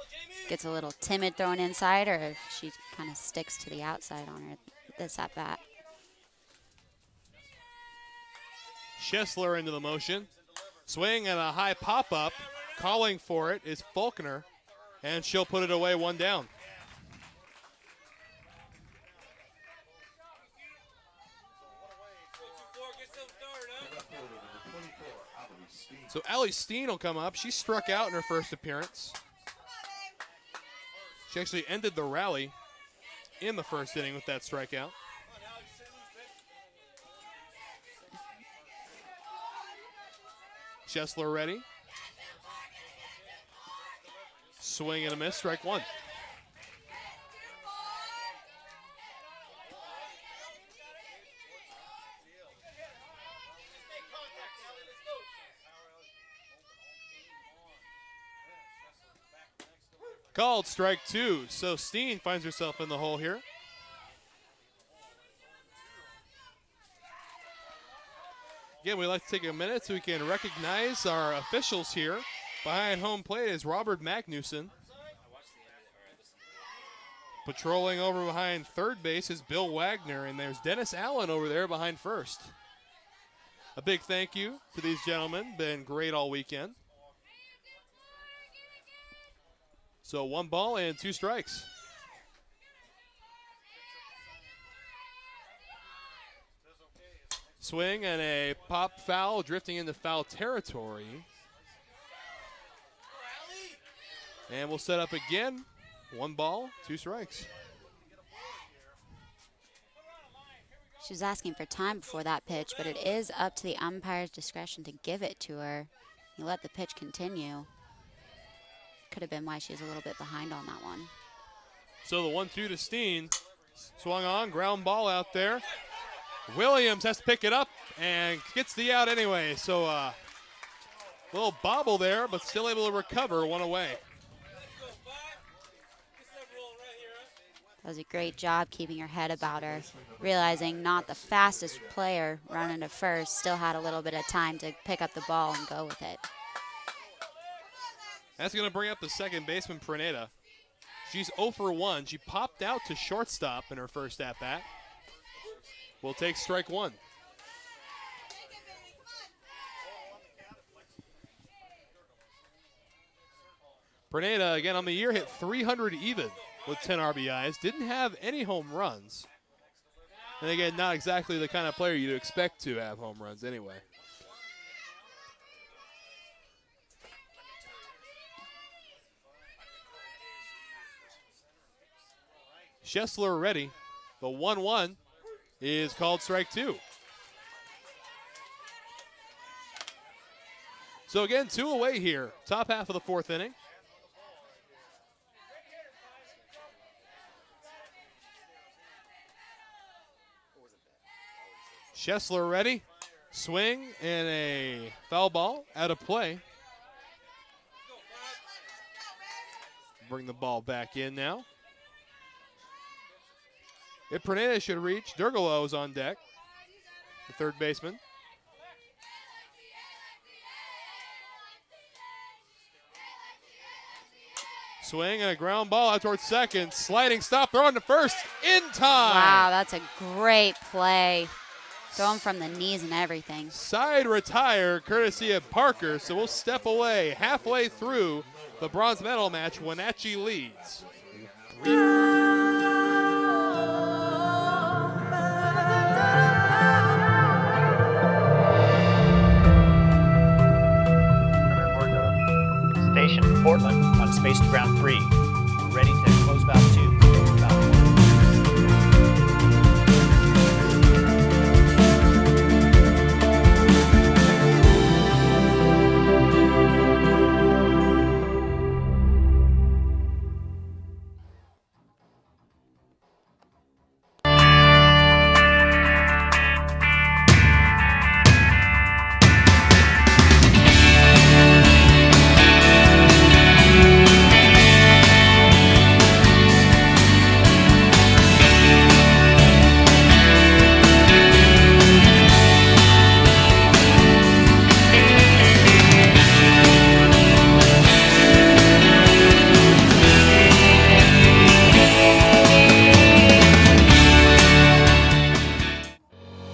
gets a little timid throwing inside or if she kind of sticks to the outside on her this at bat. Schessler into the motion. Swing and a high pop-up. Calling for it is Faulkner, and she'll put it away 1 down. So Allie Steen will come up. She struck out in her first appearance. She actually ended the rally in the first inning with that strikeout. Schessler ready. Swing and a miss, strike 1. Called strike 2. So Steen finds herself in the hole here. Again, we'd like to take a minute so we can recognize our officials here. Behind home plate is Robert Magnuson. Patrolling over behind third base is Bill Wagner, and there's Dennis Allen over there behind first. A big thank you to these gentlemen. Been great all weekend. So 1 ball and 2 strikes. Swing and a pop foul drifting into foul territory. And we'll set up again. 1 ball, 2 strikes. She was asking for time before that pitch, but it is up to the umpire's discretion to give it to her. You let the pitch continue. Could have been why she was a little bit behind on that one. So the 1-2 to Steen. Swung on, ground ball out there. Williams has to pick it up and gets the out anyway. So a little bobble there, but still able to recover 1 away. Does a great job keeping her head about her, realizing not the fastest player running to first, still had a little bit of time to pick up the ball and go with it. That's going to bring up the second baseman, Praneta. She's 0 for 1. She popped out to shortstop in her first at-bat. We'll take strike 1. Praneta, again on the year, hit 300 even with 10 RBIs. Didn't have any home runs. And again, not exactly the kind of player you'd expect to have home runs anyway. Schessler ready. The 1-1 is called strike 2. So again, 2 away here. Top half of the 4th inning. Schessler ready. Swing and a foul ball out of play. Bring the ball back in now. If Praneta should reach, Durgalo is on deck, the third baseman. Swing and a ground ball out towards second. Sliding stop, throw on to first, in time. Wow, that's a great play. Going from the knees and everything. Side retire, courtesy of Parker, so we'll step away. Halfway through the bronze medal match, Wenatchee leads. Station Portland on Space to Ground 3. We're ready to close valve 2. Valve 1.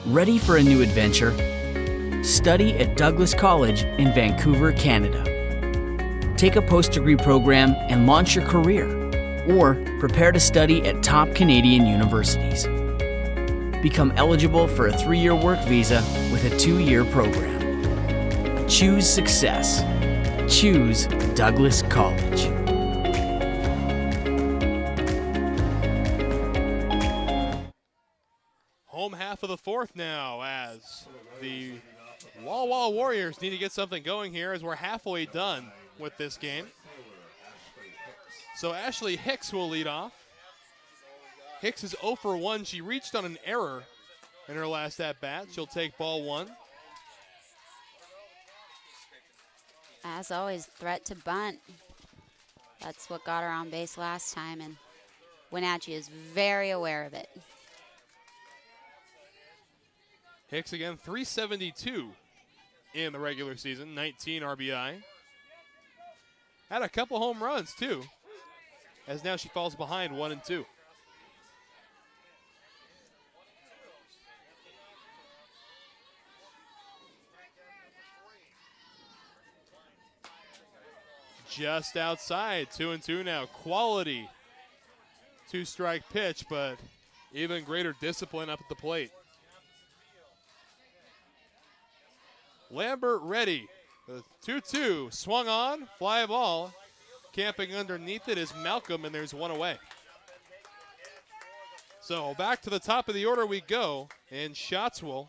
Ready for a new adventure? Study at Douglas College in Vancouver, Canada. Take a post-degree program and launch your career, or prepare to study at top Canadian universities. Become eligible for a 3-year work visa with a 2-year program. Choose success. Choose Douglas College. Home half of the 4th now as the Walla Walla Warriors need to get something going here as we're halfway done with this game. So Ashley Hicks will lead off. Hicks is 0 for 1. She reached on an error in her last at-bat. She'll take ball 1. As always, threat to bunt. That's what got her on base last time, and Wenatchee is very aware of it. Hicks again, 372 in the regular season, 19 RBI. Had a couple home runs, too, as now she falls behind 1-2. Just outside, 2-2 now. Quality two-strike pitch, but even greater discipline up at the plate. Lambert ready. The 2-2 swung on, fly ball. Camping underneath it is Malcolm, and there's one away. So back to the top of the order we go, and Shotswell.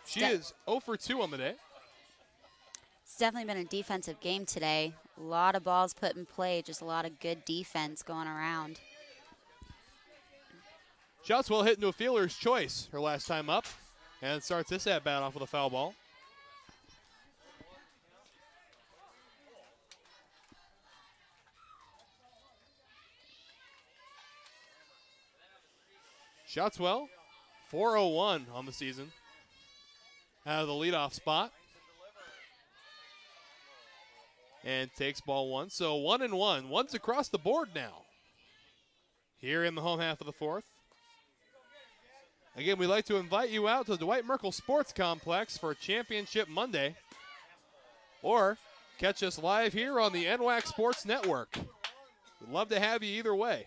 She is 0 for 2 on the day. It's definitely been a defensive game today. A lot of balls put in play, just a lot of good defense going around. Shotswell hit into a fielder's choice her last time up, and starts this at-bat off with a foul ball. Shotswell, 401 on the season, out of the leadoff spot. And takes ball one. So 1-1. One's across the board now. Here in the home half of the fourth. Again, we'd like to invite you out to the Dwight Merkel Sports Complex for Championship Monday. Or catch us live here on the NWAC Sports Network. We'd love to have you either way.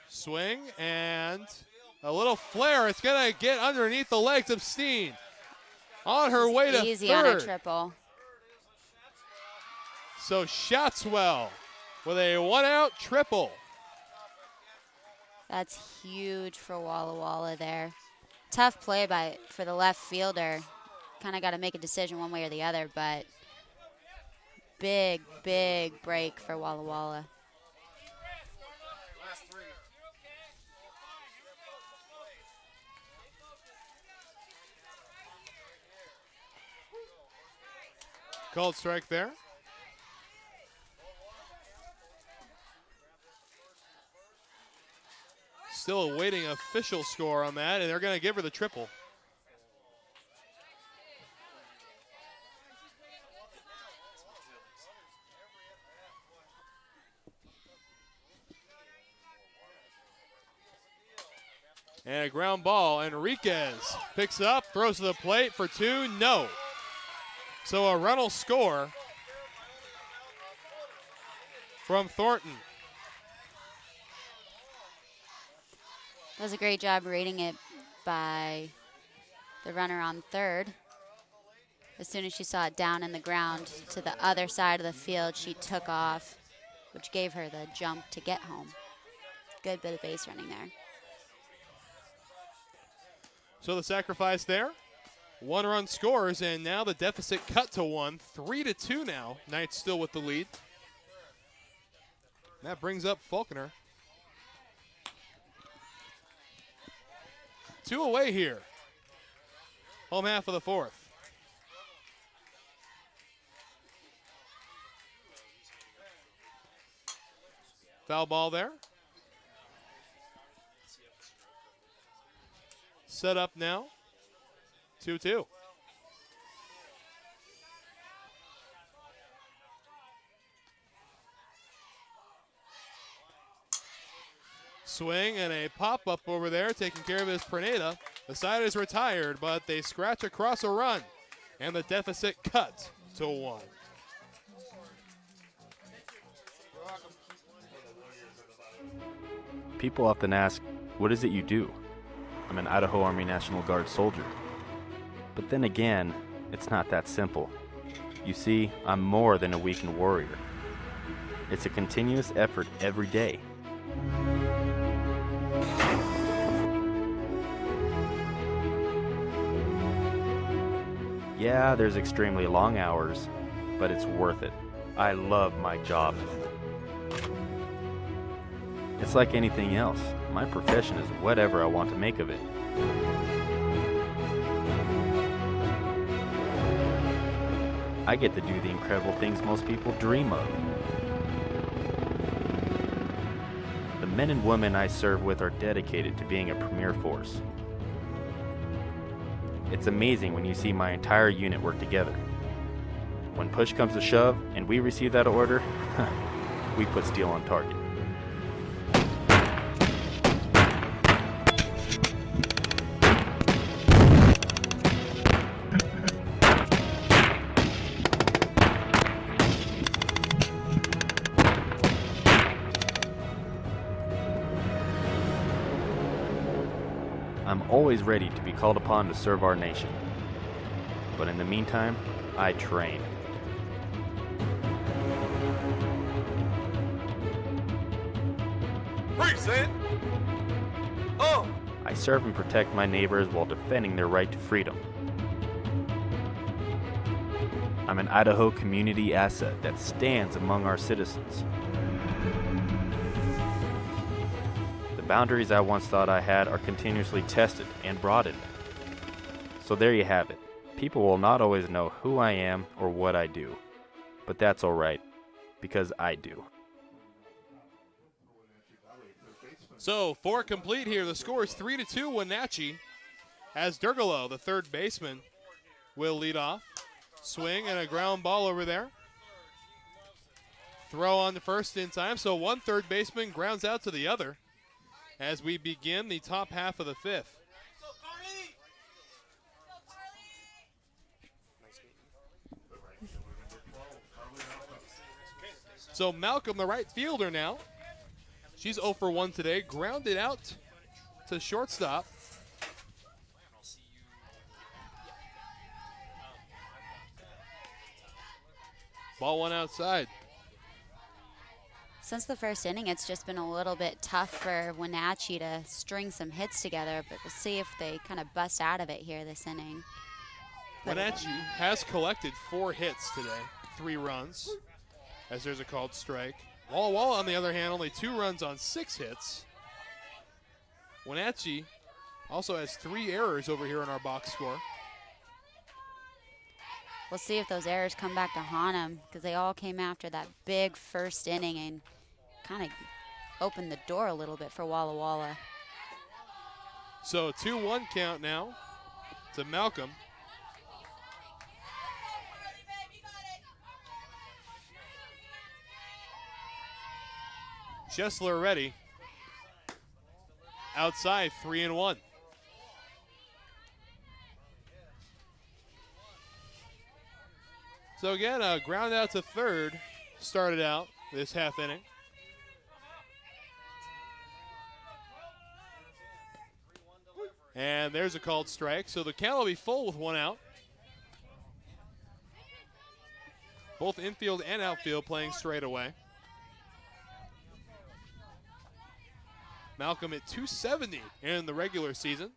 Swing and a little flare. It's going to get underneath the legs of Steen. On her way to easy third. On a triple. So Shotswell with a one-out triple. That's huge for Walla Walla there. Tough play for the left fielder. Kind of got to make a decision one way or the other, but big, big break for Walla Walla. Called strike there. Still awaiting official score on that, and they're going to give her the triple. And a ground ball. Enriquez picks up, throws to the plate for two. No. So a run will score from Thornton. Does a great job reading it by the runner on third. As soon as she saw it down in the ground to the other side of the field, she took off, which gave her the jump to get home. Good bit of base running there. So the sacrifice there. One run scores, and now the deficit cut to one. 3-2 now. Knights still with the lead. That brings up Faulkner. 2 away here. Home half of the fourth. Foul ball there. Set up now. 2-2. Swing and a pop-up over there, taking care of his Perneda. The side is retired, but they scratch across a run, and the deficit cut to 1. People often ask, what is it you do? I'm an Idaho Army National Guard soldier. But then again, it's not that simple. You see, I'm more than a weekend warrior. It's a continuous effort every day. Yeah, there's extremely long hours, but it's worth it. I love my job. It's like anything else. My profession is whatever I want to make of it. I get to do the incredible things most people dream of. The men and women I serve with are dedicated to being a premier force. It's amazing when you see my entire unit work together. When push comes to shove and we receive that order, we put steel on target. I'm always ready to be called upon to serve our nation. But in the meantime, I train. Present! Oh! I serve and protect my neighbors while defending their right to freedom. I'm an Idaho community asset that stands among our citizens. The boundaries I once thought I had are continuously tested and broadened. So there you have it. People will not always know who I am or what I do. But that's alright, because I do. So, 4 complete here. The score is 3-2 Wenatchee, as Durgalo, the third baseman, will lead off. Swing and a ground ball over there. Throw on the first in time, so one third baseman grounds out to the other as we begin the top half of the fifth. So Malcolm, the right fielder now. She's 0 for 1 today. Grounded out to shortstop. Ball one outside. Since the first inning, it's just been a little bit tough for Wenatchee to string some hits together, but we'll see if they kind of bust out of it here this inning. Wenatchee has collected 4 hits today, 3 runs, as there's a called strike. Walla Walla, on the other hand, only 2 runs on 6 hits. Wenatchee also has 3 errors over here in our box score. We'll see if those errors come back to haunt them, because they all came after that big first inning and kind of opened the door a little bit for Walla Walla. So 2-1 count now to Malcolm. Schessler ready. Outside, 3-1. So again, a ground out to third started out this half inning. And there's a called strike, so the count will be full with 1 out. Both infield and outfield playing straight away. Malcolm at 270 in the regular season.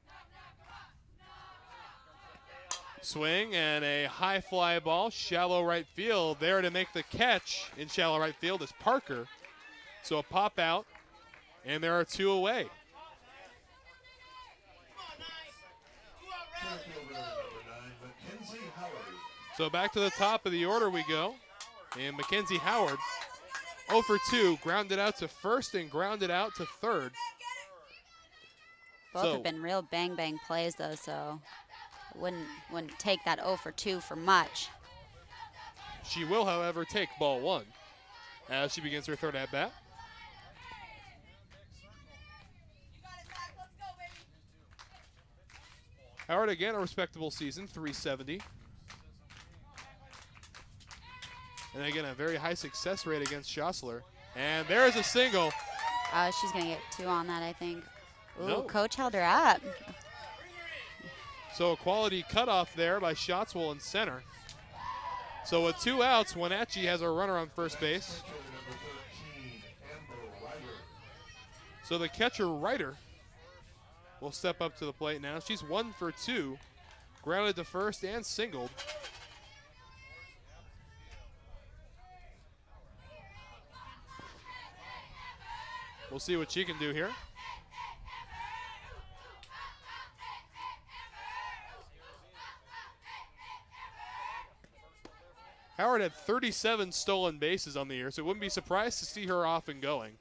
Swing and a high fly ball, shallow right field. There to make the catch in shallow right field is Parker. So a pop out, and there are 2 away. So back to the top of the order we go. And Mackenzie Howard, 0 for 2, grounded out to first and grounded out to third. Both have been real bang-bang plays, though, so wouldn't take that 0 for 2 for much. She will, however, take ball 1 as she begins her third at-bat. Howard, again, a respectable season, 370. And again, a very high success rate against Schessler. And there's a single. She's going to get 2 on that, I think. Ooh, No. Coach held her up. So a quality cutoff there by Shotswell in center. So with 2 outs, Wenatchee has a runner on first base. So the catcher Ryder will step up to the plate now. She's 1 for 2, grounded to first and singled. We'll see what she can do here. Howard had 37 stolen bases on the year, so wouldn't be surprised to see her off and going.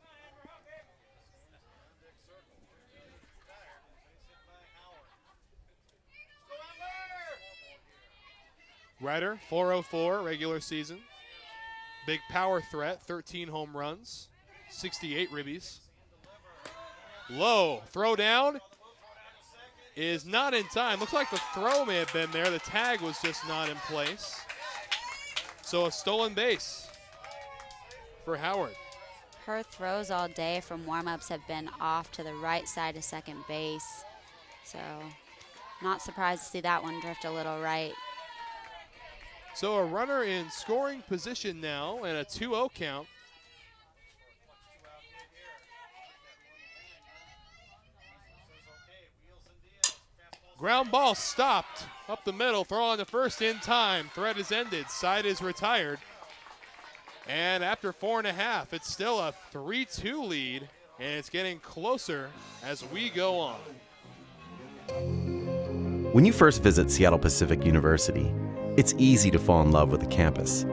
Ryder, 404 regular season. Big power threat, 13 home runs, 68 ribbies. Low, throw down is not in time. Looks like the throw may have been there. The tag was just not in place. So a stolen base for Howard. Her throws all day from warm-ups have been off to the right side of second base. So not surprised to see that one drift a little right. So a runner in scoring position now and a 2-0 count. Ground ball stopped up the middle. Throw on the first in time. Threat is ended. Side is retired. And after 4.5, it's still a 3-2 lead, and it's getting closer as we go on. When you first visit Seattle Pacific University, it's easy to fall in love with the campus.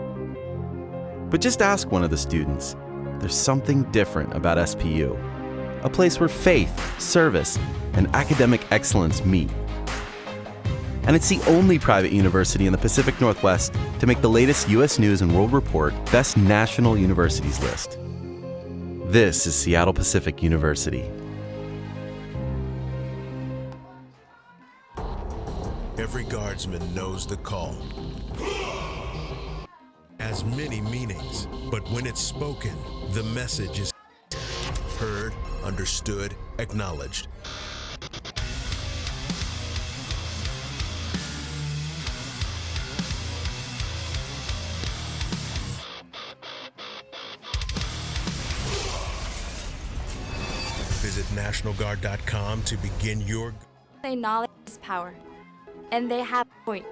But just ask one of the students. There's something different about SPU, a place where faith, service, and academic excellence meet. And it's the only private university in the Pacific Northwest to make the latest U.S. News and World Report Best National Universities list. This is Seattle Pacific University. Every guardsman knows the call. Has many meanings, but when it's spoken, the message is heard, understood, acknowledged. Visit NationalGuard.com to begin your... Say knowledge is power, and they have a point.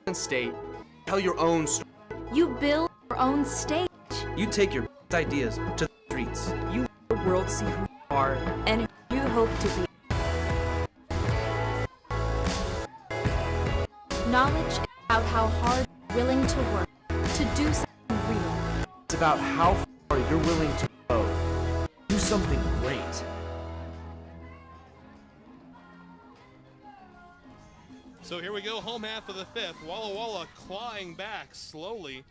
At State, tell your own story. You build your own stage. You take your ideas to the streets. You let the world see who you are and who you hope to be. Knowledge is about how hard you're willing to work to do something real. It's about how far you're willing to go. Do something great. So here we go, home half of the fifth. Walla Walla clawing back slowly.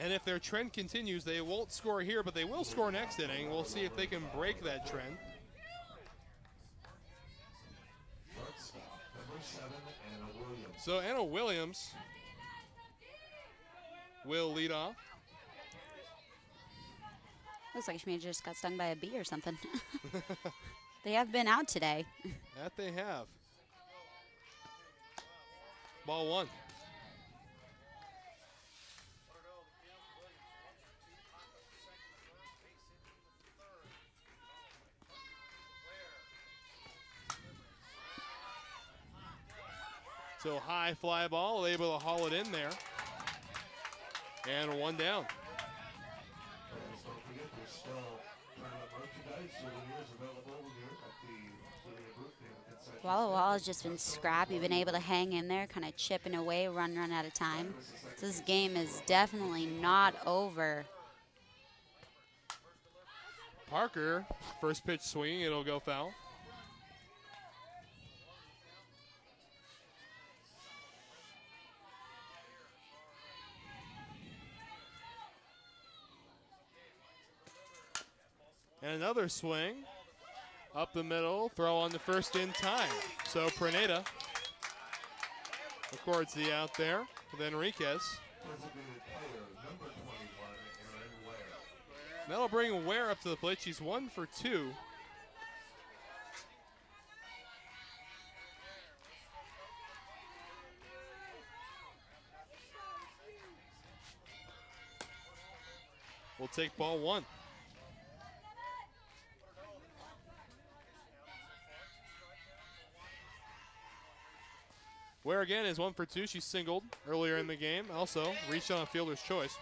And if their trend continues, they won't score here, but they will score next inning. We'll see if they can break that trend. So Anna Williams will lead off. Looks like she may have just got stung by a bee or something. They have been out today. That they have. Ball one. So high fly ball, able to haul it in there. And one down. Walla Walla's just been scrappy, been able to hang in there, kind of chipping away, run at a time. So this game is definitely not over. Parker, first pitch swinging, it'll go foul. And another swing. Up the middle, throw on the first in time. So Praneta records the out there with Enriquez. That'll bring Ware up to the plate. She's 1 for 2. We'll take ball one. Ware again is 1 for 2. She singled earlier in the game. Also reached on a fielder's choice.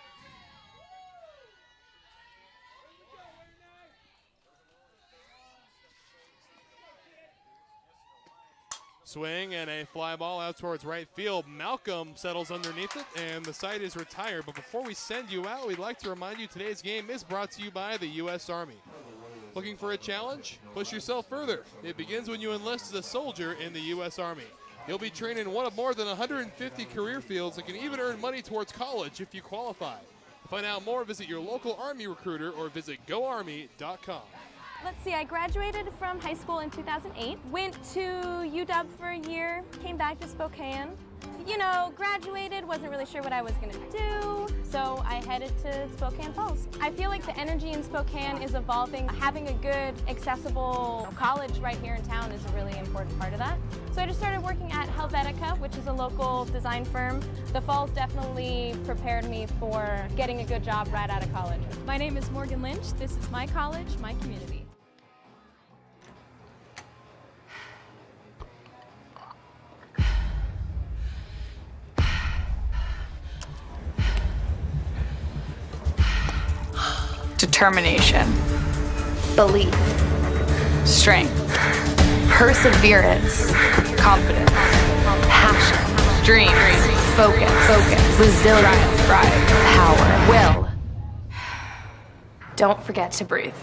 swing and a fly ball out towards right field. Malcolm settles underneath it, and the side is retired. But before we send you out, we'd like to remind you today's game is brought to you by the U.S. Army. Looking for a challenge? Push yourself further. It begins when you enlist as a soldier in the U.S. Army. You'll be trained in one of more than 150 career fields and can even earn money towards college if you qualify. To find out more, visit your local Army recruiter or visit goarmy.com. Let's see, I graduated from high school in 2008, went to UW for a year, came back to Spokane. You know, graduated, wasn't really sure what I was gonna do, so I headed to Spokane Falls. I feel like the energy in Spokane is evolving. Having a good, accessible college right here in town is a really important part of that. So I just started working at Helvetica, which is a local design firm. The Falls definitely prepared me for getting a good job right out of college. My name is Morgan Lynch. This is my college, my community. Determination, belief, strength, perseverance, confidence, passion, dreams, focus, resilience, drive, power, will. Don't forget to breathe.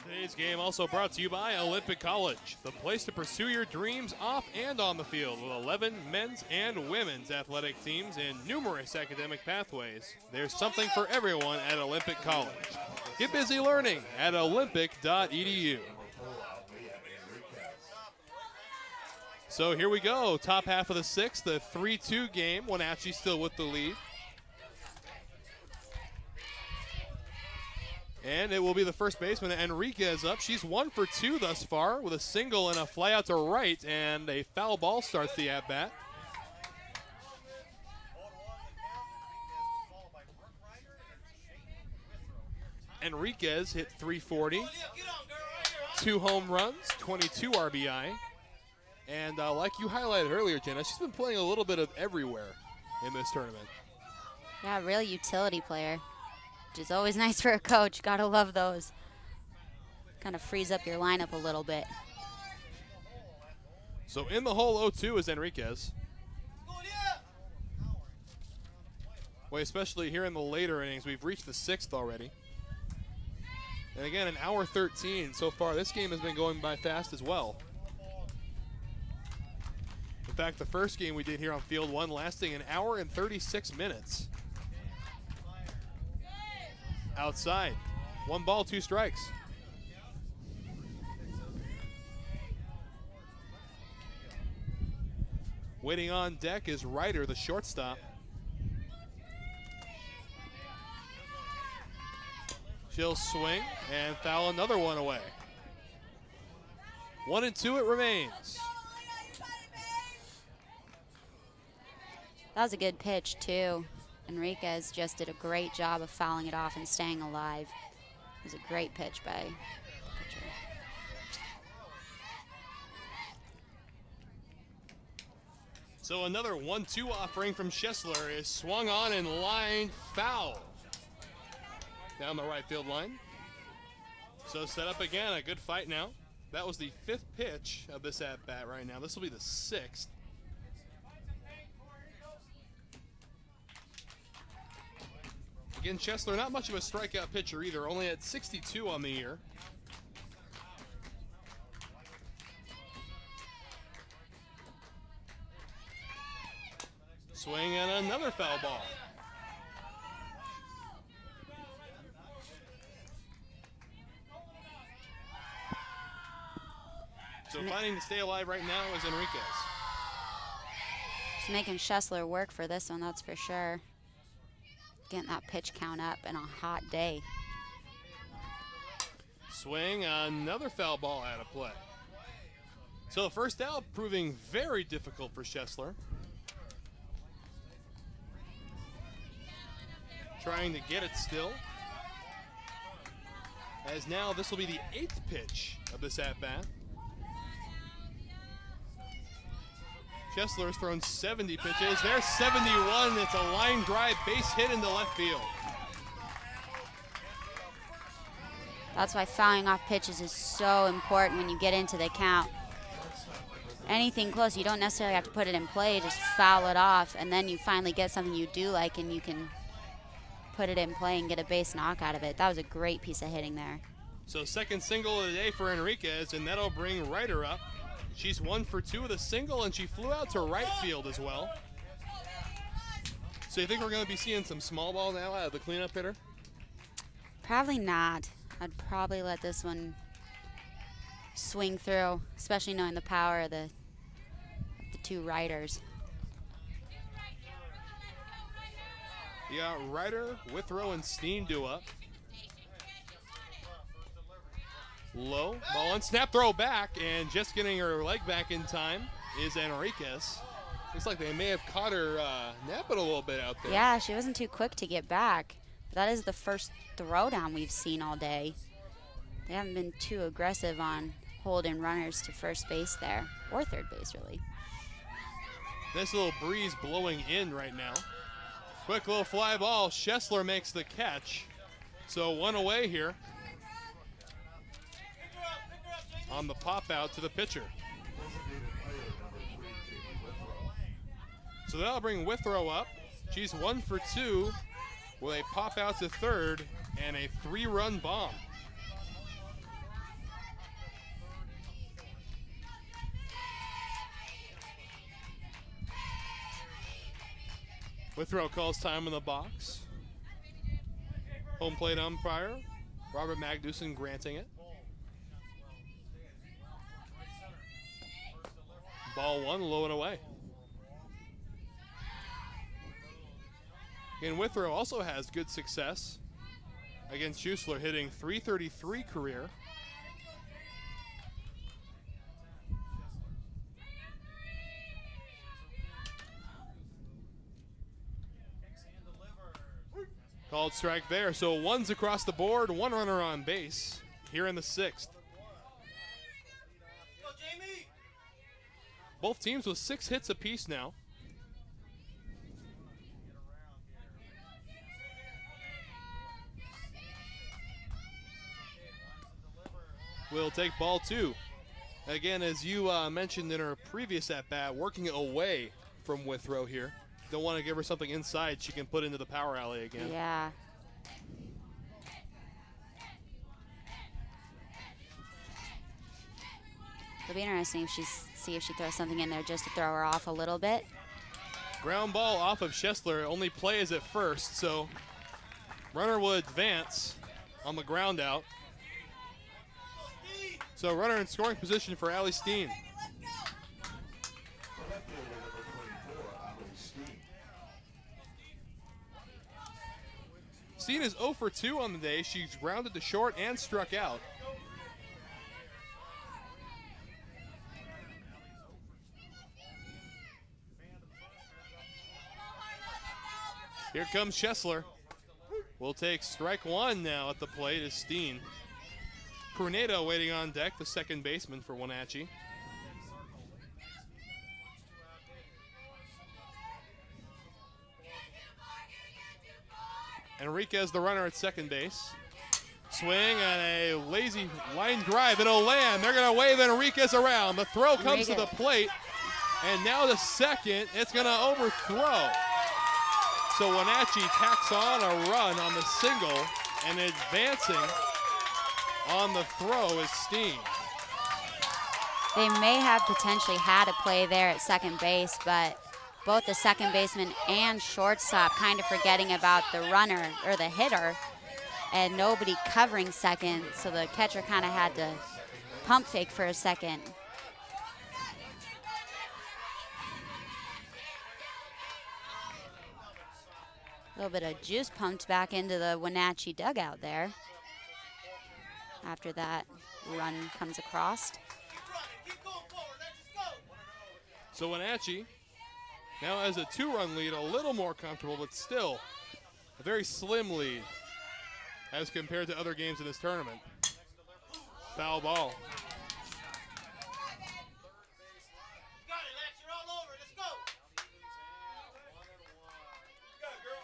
Today's game also brought to you by Olympic College, the place to pursue your dreams off and on the field with 11 men's and women's athletic teams and numerous academic pathways. There's something for everyone at Olympic College. Get busy learning at olympic.edu. So here we go, top half of the sixth, the 3-2 game. Wenatchee still with the lead. And it will be the first baseman, Enriquez, up. She's 1 for 2 thus far with a single and a fly out to right, and a foul ball starts the at-bat. Enriquez hit .340, 2 home runs, 22 RBI. And like you highlighted earlier, Jenna, she's been playing a little bit of everywhere in this tournament. Yeah, real utility player. Which is always nice for a coach. Gotta love those. Kind of frees up your lineup a little bit. So in the hole 0-2 is Enriquez. Well, especially here in the later innings, we've reached the 6th already. And again, an hour 13 so far. This game has been going by fast as well. In fact, the first game we did here on Field 1 lasting an hour and 36 minutes. Outside, 1 ball, 2 strikes. Waiting on deck is Ryder, the shortstop. She'll swing and foul another one away. 1-2 it remains. That was a good pitch, too. Enriquez just did a great job of fouling it off and staying alive. It was a great pitch by the pitcher. So another 1-2 offering from Schessler is swung on and lined foul. Down the right field line. So set up again, a good fight now. That was the 5th pitch of this at-bat right now. This will be the 6th. Again, Schessler, not much of a strikeout pitcher either, only at 62 on the year. Swing and another foul ball. So fighting to stay alive right now is Enriquez. Just making Schessler work for this one, that's for sure. Getting that pitch count up in a hot day. Swing, another foul ball out of play. So the first out proving very difficult for Schessler. Trying to get it still. As now this will be the 8th pitch of this at-bat. Schessler has thrown 70 pitches. There's 71. It's a line drive base hit into left field. That's why fouling off pitches is so important when you get into the count. Anything close, you don't necessarily have to put it in play, just foul it off, and then you finally get something you do like and you can put it in play and get a base knock out of it. That was a great piece of hitting there. So second single of the day for Enriquez, and that'll bring Ryder up. She's 1 for 2 with a single, and she flew out to right field as well. So you think we're going to be seeing some small ball now out of the cleanup hitter? Probably not. I'd probably let this one swing through, especially knowing the power of the two riders. Yeah, Ryder, Withrow, and Steen do up. Low, ball on, snap throw back, and just getting her leg back in time is Enriquez. Looks like they may have caught her napping a little bit out there. Yeah, she wasn't too quick to get back. But that is the first throwdown we've seen all day. They haven't been too aggressive on holding runners to first base there, or third base, really. Nice little breeze blowing in right now. Quick little fly ball. Schessler makes the catch. So one away here on the pop out to the pitcher. So that'll bring Withrow up. She's 1 for 2 with a pop out to third and a 3-run bomb. Withrow calls time in the box. Home plate umpire, Robert Magnuson, granting it. Ball 1, low and away. And Withrow also has good success against Schussler, hitting .333 career. Called strike there. So one's across the board, 1 runner on base here in the 6th. Both teams with 6 hits apiece now. We'll take ball 2. Again, as you mentioned in her previous at-bat, working away from Withrow here. Don't want to give her something inside she can put into the power alley again. Yeah. It'll be interesting if see if she throws something in there just to throw her off a little bit. Ground ball off of Schessler. Only play is at first, so runner will advance on the ground out. So runner in scoring position for Allie Steen. Steen is 0 for 2 on the day. She's grounded to short and struck out. Here comes Schessler. We'll take strike 1 now at the plate is Steen. Pruneda waiting on deck, the second baseman for Wenatchee. Enriquez, the runner at second base. Swing and a lazy line drive. It'll land. They're going to wave Enriquez around. The throw comes to the plate. And now the second, it's going to overthrow. So Wenatchee tacks on a run on the single, and advancing on the throw is Steen. They may have potentially had a play there at second base, but both the second baseman and shortstop kind of forgetting about the runner or the hitter and nobody covering second, so the catcher kind of had to pump fake for a second. A little bit of juice pumped back into the Wenatchee dugout there after that run comes across. So Wenatchee now has a 2-run lead, a little more comfortable, but still a very slim lead as compared to other games in this tournament. Foul ball.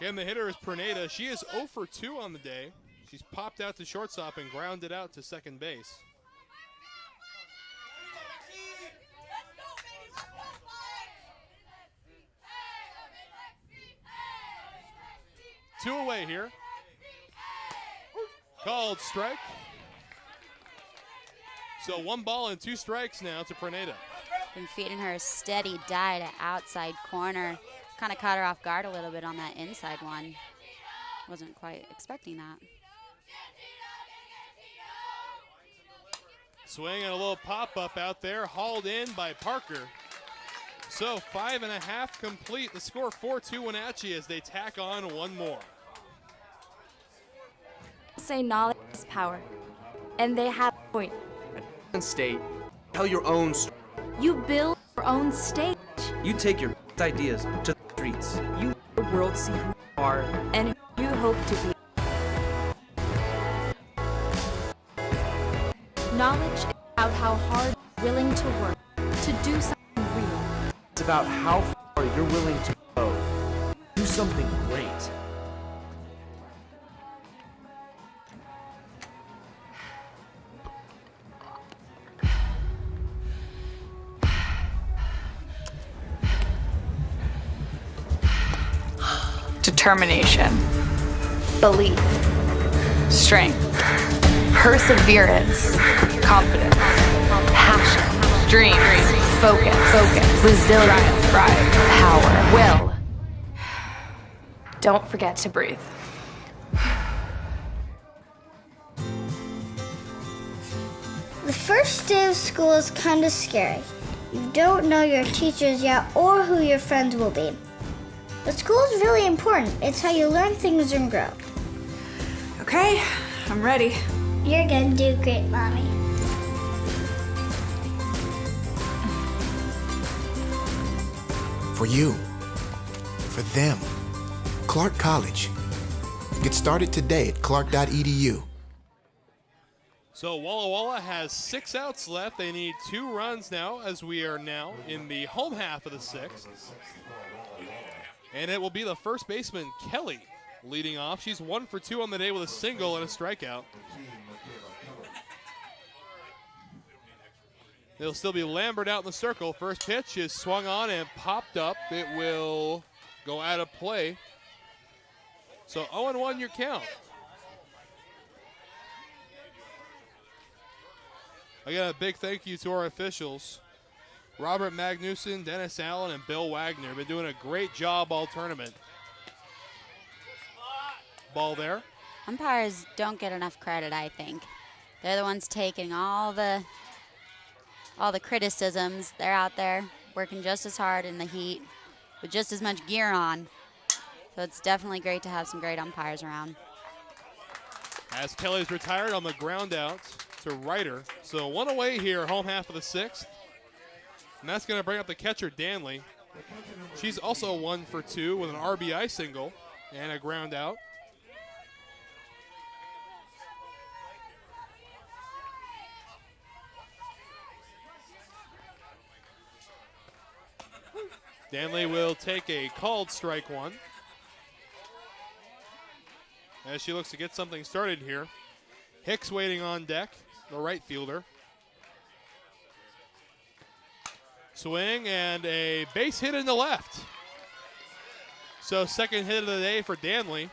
Again, the hitter is Pruneda. She is 0 for 2 on the day. She's popped out to shortstop and grounded out to second base. Two away here. Called strike. So 1 ball and 2 strikes now to Perneda. Been feeding her a steady die to outside corner. Kind of caught her off guard a little bit on that inside one. Wasn't quite expecting that. Swing and a little pop-up out there, hauled in by Parker. So 5.5 complete. The score 4-2 Wenatchee as they tack on one more. Say knowledge is power, and they have a point. State, tell your own story. You build your own stage. You take your ideas to the streets. You let the world see who you are and who you hope to be. Knowledge is about how hard you're willing to work to do something real. It's about how far you're willing to go. Do something great. Determination, belief, strength, perseverance, confidence, passion, dream, focus, resilience, pride, power, will. Don't forget to breathe. The first day of school is kind of scary. You don't know your teachers yet or who your friends will be. But school is really important. It's how you learn things and grow. Okay, I'm ready. You're gonna do great, Mommy. For you, for them, Clark College. Get started today at clark.edu. So Walla Walla has 6 outs left. They need 2 runs now as we are now in the home half of the 6th. And it will be the first baseman, Kelly, leading off. She's 1 for 2 on the day with a single and a strikeout. It'll still be Lambert out in the circle. First pitch is swung on and popped up. It will go out of play. So 0-1 your count. Again, a big thank you to our officials. Robert Magnuson, Dennis Allen, and Bill Wagner have been doing a great job all tournament. Ball there. Umpires don't get enough credit, I think. They're the ones taking all the criticisms. They're out there working just as hard in the heat with just as much gear on. So it's definitely great to have some great umpires around. As Kelly's retired on the ground out to Ryder. So 1 away here, home half of the 6th. And that's going to bring up the catcher, Danley. She's also 1 for 2 with an RBI single and a ground out. Danley will take a called strike 1 as she looks to get something started here. Hicks waiting on deck, the right fielder. Swing and a base hit in the left. So second hit of the day for Danley.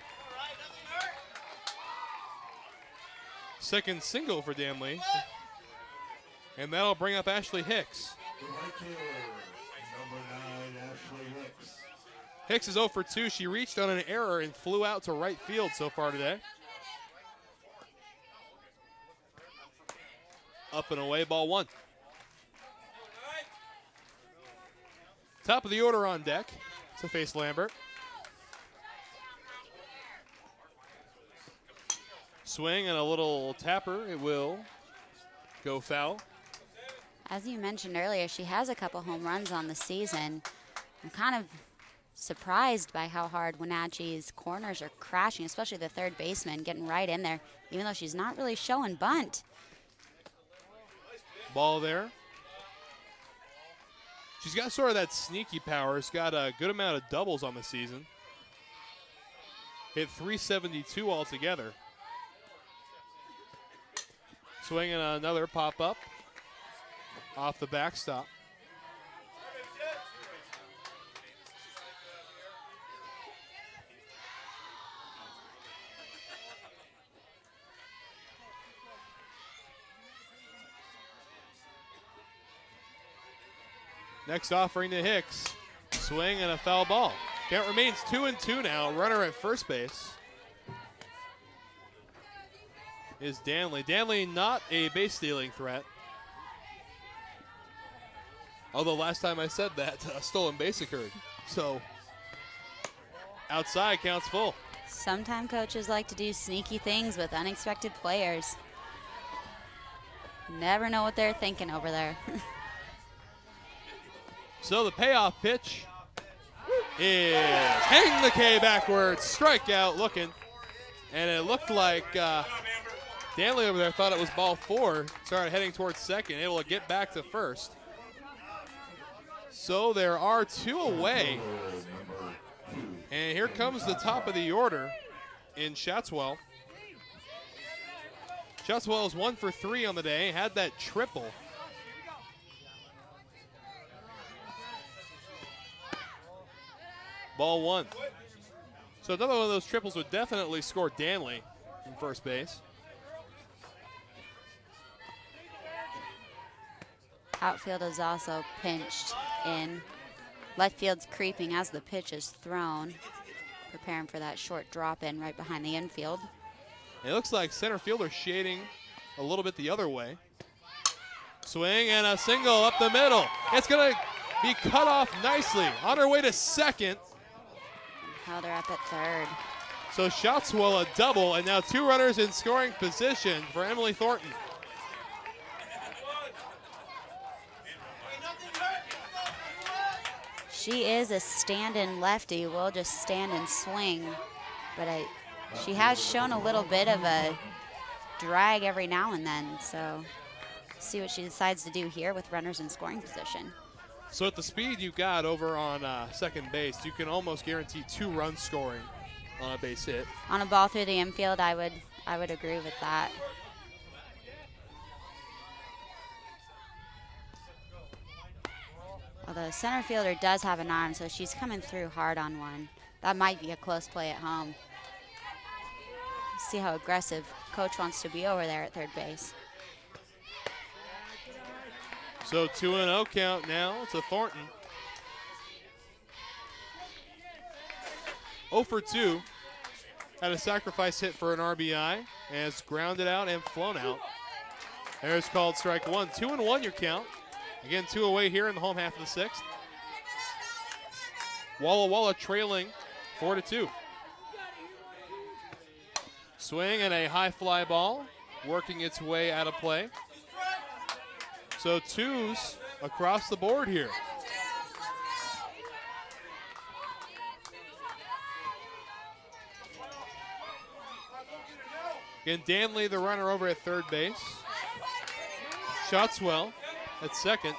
Second single for Danley. And that'll bring up Ashley Hicks. Hicks is 0 for 2. She reached on an error and flew out to right field so far today. Up and away, ball 1. Top of the order on deck to face Lambert. Swing and a little tapper. It will go foul. As you mentioned earlier, she has a couple home runs on the season. I'm kind of surprised by how hard Wenatchee's corners are crashing, especially the third baseman getting right in there, even though she's not really showing bunt. Ball there. She's got sort of that sneaky power. She's got a good amount of doubles on the season. Hit 372 altogether. Swinging another pop-up off the backstop. Next offering to Hicks. Swing and a foul ball. Count remains 2-2 now. Runner at first base is Danley. Danley not a base stealing threat. Although last time I said that, a stolen base occurred. So outside counts full. Sometimes coaches like to do sneaky things with unexpected players. Never know what they're thinking over there. So the payoff pitch is hang the K backwards, strikeout looking. And it looked like Danley over there thought it was ball 4, started heading towards second, able to get back to first. So there are 2 away. And here comes the top of the order in Shatswell. Shatswell is 1 for 3 on the day, had that triple. Ball 1. So another one of those triples would definitely score Danley from first base. Outfield is also pinched in. Left field's creeping as the pitch is thrown, preparing for that short drop in right behind the infield. It looks like center fielder shading a little bit the other way. Swing and a single up the middle. It's going to be cut off nicely. On her way to second. Held her up at third. So Shatswell a double, and now 2 runners in scoring position for Emily Thornton. She is a stand-in lefty. Will just stand and swing, but she has shown a little bit of a drag every now and then. So see what she decides to do here with runners in scoring position. So at the speed you got over on second base, you can almost guarantee 2 runs scoring on a base hit. On a ball through the infield, I would agree with that. Although the center fielder does have an arm, so she's coming through hard on one. That might be a close play at home. See how aggressive coach wants to be over there at third base. So 2-0 count now to Thornton. 0 for 2. Had a sacrifice hit for an RBI. And it's grounded out and flown out. There's called strike 1. 2-1 your count. Again, 2 away here in the home half of the 6th. Walla Walla trailing 4-2. Swing and a high fly ball working its way out of play. So 2s across the board here. Again, Danley, the runner over at third base. Shatswell at second.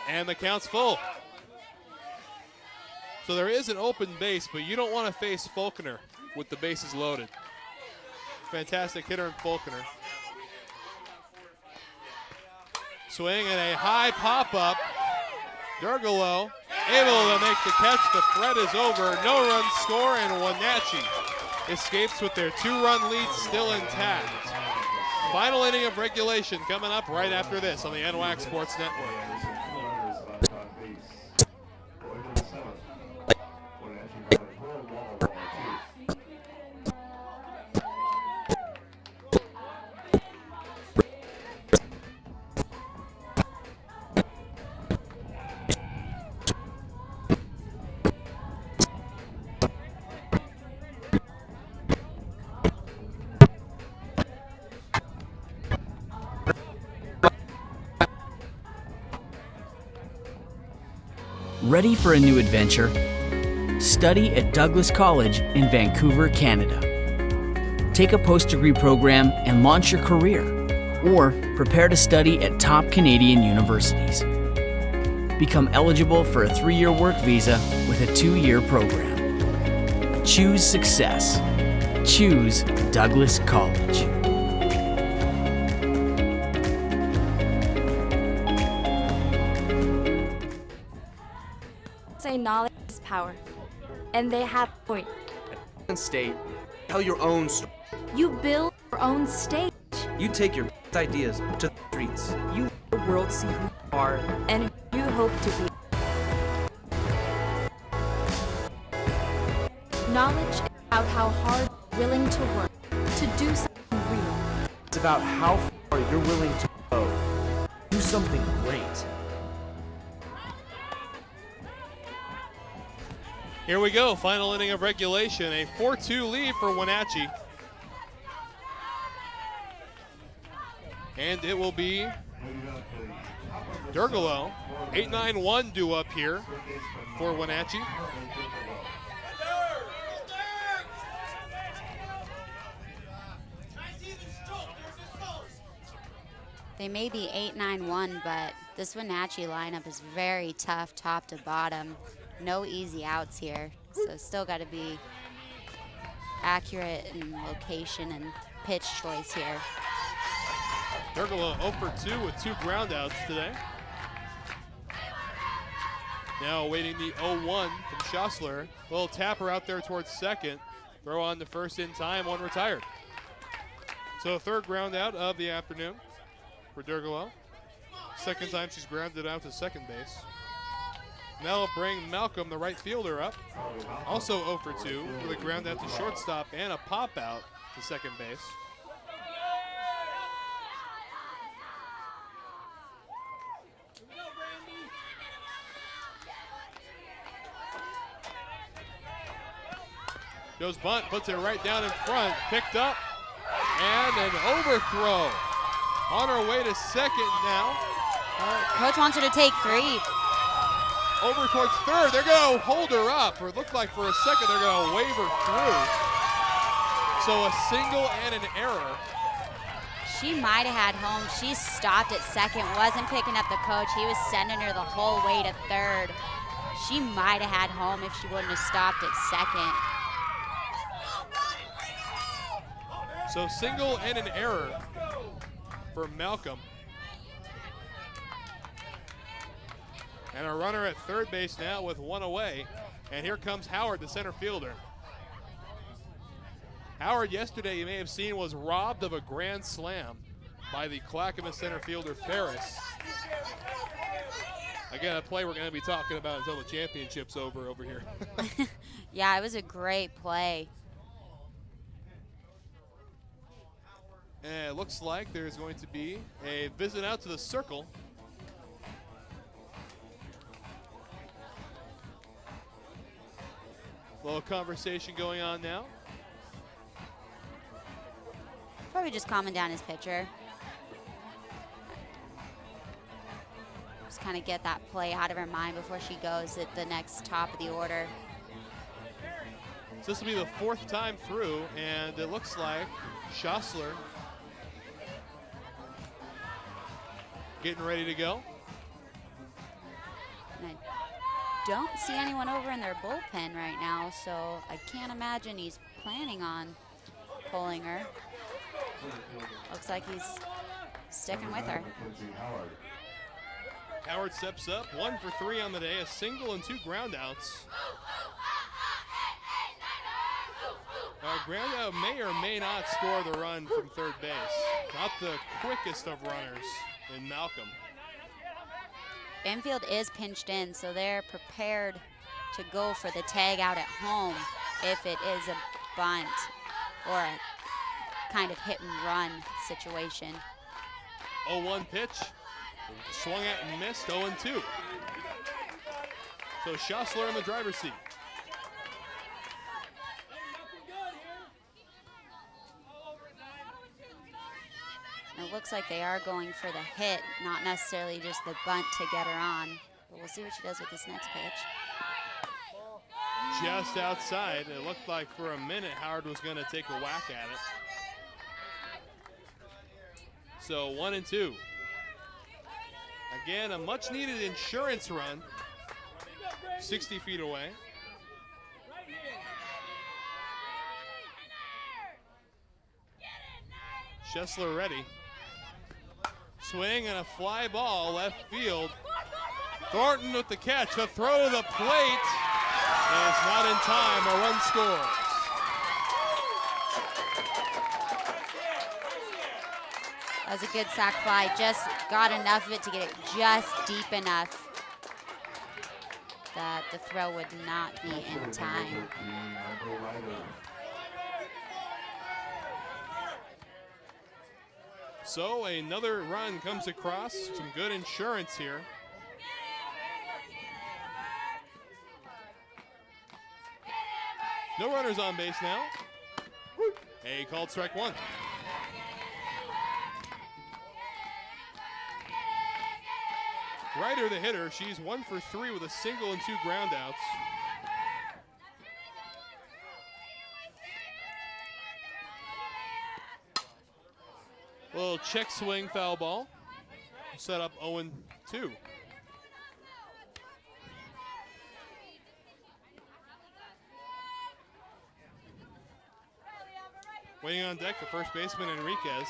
And the count's full. So there is an open base, but you don't want to face Falconer with the bases loaded. Fantastic hitter in Falconer. Swing and a high pop-up. Durgalo able to make the catch. The threat is over. No run score, and Wenatchee escapes with their 2-run lead still intact. Final inning of regulation coming up right after this on the NWAC Sports Network. Ready for a new adventure? Study at Douglas College in Vancouver, Canada. Take a post-degree program and launch your career, or prepare to study at top Canadian universities. Become eligible for a 3-year work visa with a 2-year program. Choose success. Choose Douglas College. say knowledge is power. And they have a point. And state, tell your own story. You build your own stage. You take your ideas to the streets. You let the world see who you are and who you hope to be. Knowledge is about how hard you're willing to work to do something real. It's about how far you're willing to go. Do something great. Here we go, final inning of regulation. A 4-2 lead for Wenatchee. And it will be Durgalo. 8-9-1 due up here for Wenatchee. They may be 8-9-1, but this Wenatchee lineup is very tough top to bottom. No easy outs here, so still got to be accurate in location and pitch choice here. Durgalo 0 for 2 with 2 groundouts today. Now awaiting the 0-1 from Schossler. Little tapper out there towards second. Throw on to first in time, 1 retired. So third ground out of the afternoon for Durgalo. Second time she's grounded out to second base. Now we'll bring Malcolm, the right fielder, up. Also 0 for 2 with a ground out to shortstop and a pop out to second base. Goes bunt, puts it right down in front, picked up, and an overthrow. On her way to second now. Coach wants her to take 3. Over towards third, they're gonna hold her up, or it looked like for a second they're gonna wave her through. So a single and an error. She might have had home. She stopped at second, wasn't picking up the coach. He was sending her the whole way to third. She might have had home if she wouldn't have stopped at second. So single and an error for Malcolm. And a runner at third base now with 1 away. And here comes Howard, the center fielder. Howard yesterday, you may have seen, was robbed of a grand slam by the Clackamas center fielder Ferris. Again, a play we're going to be talking about until the championship's over here. Yeah, it was a great play. And it looks like there's going to be a visit out to the circle. Little conversation going on now. Probably just calming down his pitcher. Just kind of get that play out of her mind before she goes at the next top of the order. So this will be the 4th time through, and it looks like Schossler getting ready to go. And I don't see anyone over in their bullpen right now, so I can't imagine he's planning on pulling her. Looks like he's sticking with her. Howard steps up, 1 for 3 on the day, a single and 2 groundouts. Groundout may or may not score the run from third base. Not the quickest of runners in Malcolm. Infield is pinched in, so they're prepared to go for the tag out at home if it is a bunt or a kind of hit and run situation. 0-1 pitch, swung at and missed, 0-2. So Schossler in the driver's seat. It looks like they are going for the hit, not necessarily just the bunt to get her on. But we'll see what she does with this next pitch. Just outside. It looked like for a minute Howard was going to take a whack at it. So 1-2. Again, a much needed insurance run. 60 feet away. Schossler ready. Swing and a fly ball left field. Thornton with the catch. The throw to the plate is not in time. A run scores. That was a good sac fly. Just got enough of it to get it just deep enough that the throw would not be in time. So another run comes across. Some good insurance here. No runners on base now. A called strike one. Ryder, the hitter, she's 1 for 3 with a single and 2 groundouts. Little check swing foul ball. Set up 0-2. Waiting on deck, the first baseman, Enriquez.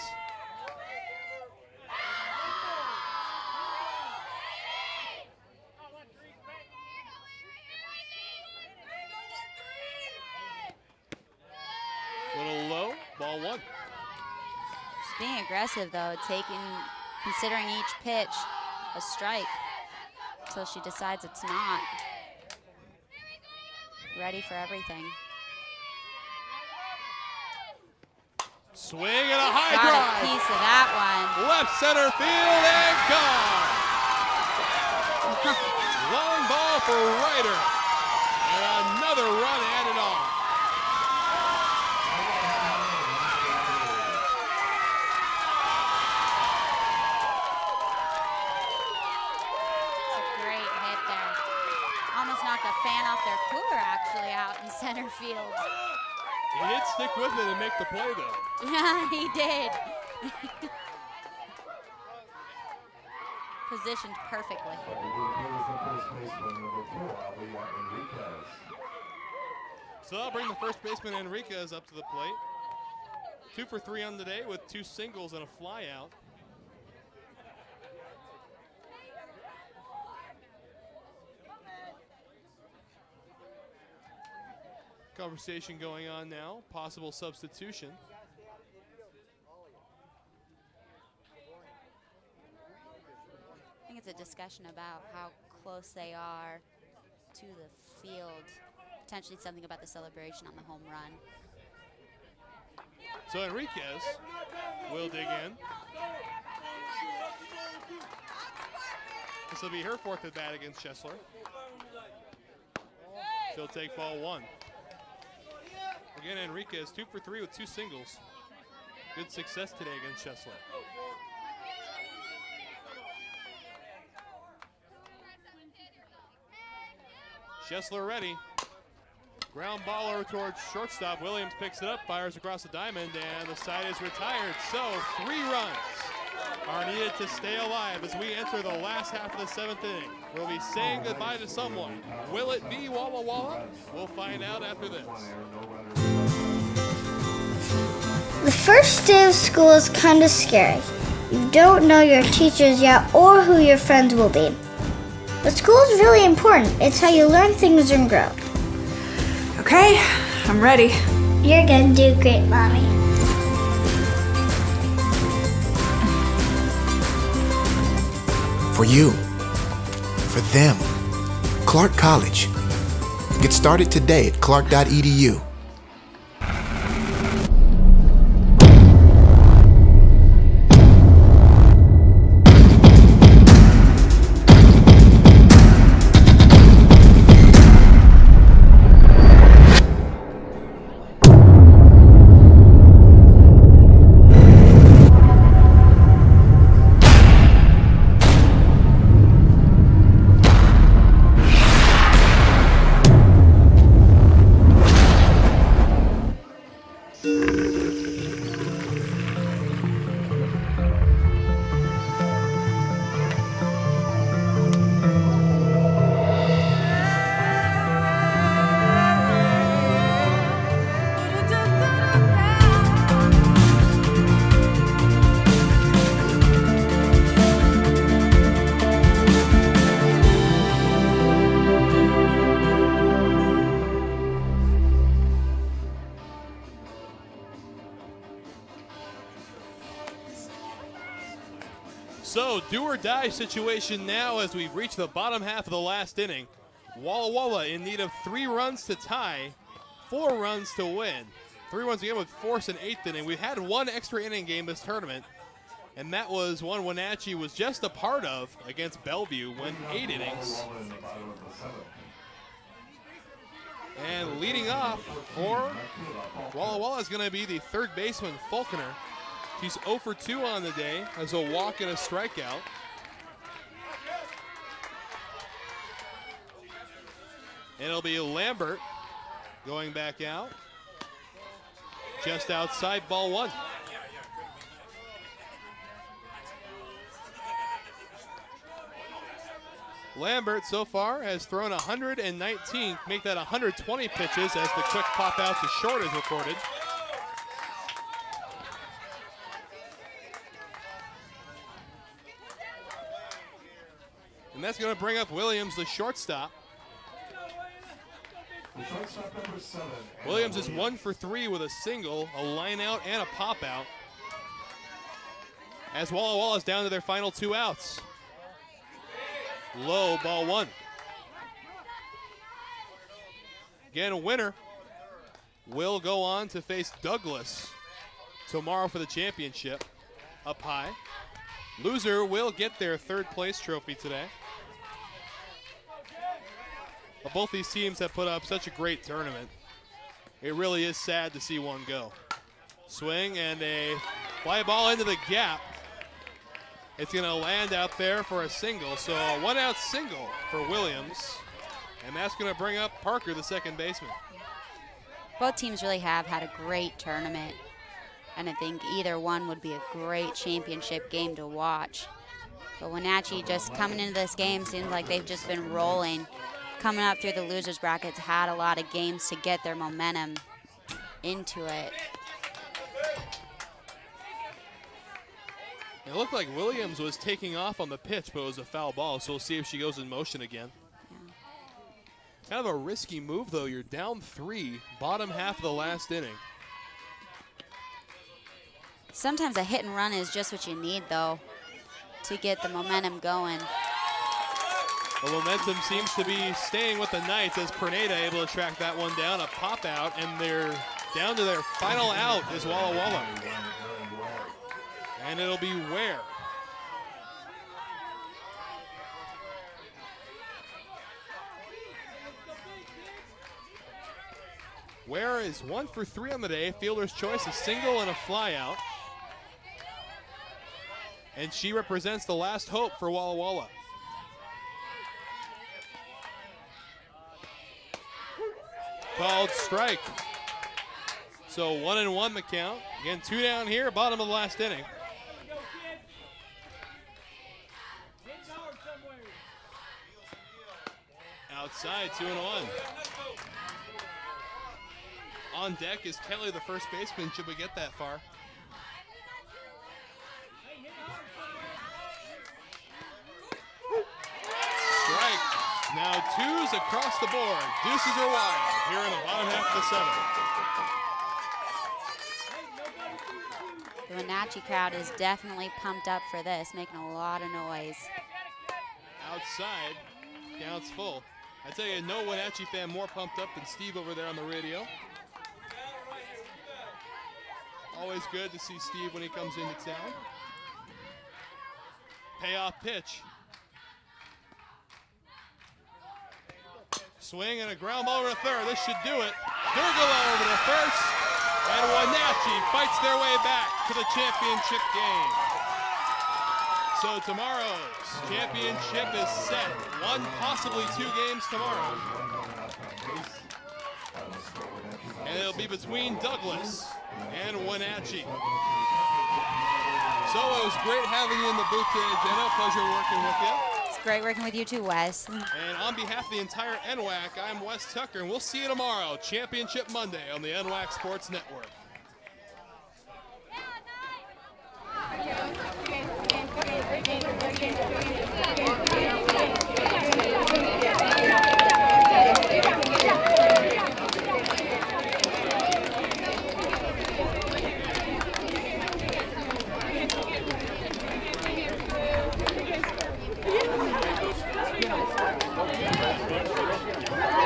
Little low, ball one. Just being aggressive though, considering each pitch a strike until she decides it's not. Ready for everything. Swing and a high Got drive. a piece of that one. Left center field and gone. Long ball for Ryder. And another run added on. It's a great hit there. Almost knocked a fan off their cooler actually out in center field. He did stick with it and make the play though. Yeah, he did. Positioned perfectly. So that'll bring the first baseman Enriquez up to the plate. 2 for 3 on the day with 2 singles and a fly out. Conversation going on now, possible substitution. I think it's a discussion about how close they are to the field. Potentially something about the celebration on the home run. So Enriquez will dig in. This will be her 4th at bat against Chesler. She'll take ball one. Again, Enriquez 2 for 3 with 2 singles. Good success today against Chesler. Chesler ready. Ground ball over towards shortstop. Williams picks it up, fires across the diamond, and the side is retired. So 3 runs are needed to stay alive as we enter the last half of the 7th inning. We'll be saying goodbye to someone. Will it be Walla Walla? We'll find out after this. The first day of school is kind of scary. You don't know your teachers yet or who your friends will be. But school is really important. It's how you learn things and grow. Okay, I'm ready. You're gonna do great, Mommy. For you, for them, Clark College. Get started today at clark.edu. do-or-die situation now as we've reached the bottom half of the last inning. Walla Walla in need of 3 runs to tie, 4 runs to win. 3 runs again with 4th and 8th inning. We've had 1 extra inning game this tournament, and that was one Wenatchee was just a part of against Bellevue, went 8 innings. And leading off for Walla Walla is going to be the third baseman, Falconer. She's 0 for 2 on the day as a walk and a strikeout. And it'll be Lambert going back out. Just outside, ball 1. Lambert so far has thrown 119, make that 120 pitches as the quick pop out to short is recorded. And that's going to bring up Williams, the shortstop. Number 7. Williams is 1 for 3 with a single, a line out, and a pop out. As Walla Walla is down to their final 2 outs. Low, ball 1. Again, a winner will go on to face Douglas tomorrow for the championship up high. Loser will get their 3rd place trophy today. But both these teams have put up such a great tournament. It really is sad to see one go. Swing and a fly ball into the gap. It's going to land out there for a single. So a 1-out single for Williams. And that's going to bring up Parker, the second baseman. Both teams really have had a great tournament. And I think either one would be a great championship game to watch. But Wenatchee just coming into this game seems like they've just been rolling. Coming up through the losers brackets, had a lot of games to get their momentum into it. It looked like Williams was taking off on the pitch, but it was a foul ball, so we'll see if she goes in motion again. Yeah. Kind of a risky move, though. You're down 3, bottom half of the last inning. Sometimes a hit and run is just what you need, though, to get the momentum going. The momentum seems to be staying with the Knights as Perneda able to track that one down, a pop out, and they're down to their final out is Walla Walla. And it'll be Ware. Ware is 1 for 3 on the day. Fielder's choice, a single and a fly out. And she represents the last hope for Walla Walla. Called strike. So 1-1 the count. Again, 2 down here, bottom of the last inning. Outside, 2-1. On deck is Kelly, the first baseman, should we get that far. Strike. Now 2s across the board. Deuces are wild here in the bottom half of the 7th. The Wenatchee crowd is definitely pumped up for this, making a lot of noise. Outside, counts full. I tell you, no Wenatchee fan more pumped up than Steve over there on the radio. Always good to see Steve when he comes into town. Payoff pitch. Swing and a ground ball over to third. This should do it. Durgala over to first. And Wenatchee fights their way back to the championship game. So tomorrow's championship is set. 1, possibly 2 games tomorrow. And it'll be between Douglas and Wenatchee. So it was great having you in the booth today, Jenna. Pleasure working with you. It's great working with you too, Wes. And on behalf of the entire NWAC, I'm Wes Tucker, and we'll see you tomorrow, Championship Monday on the NWAC Sports Network.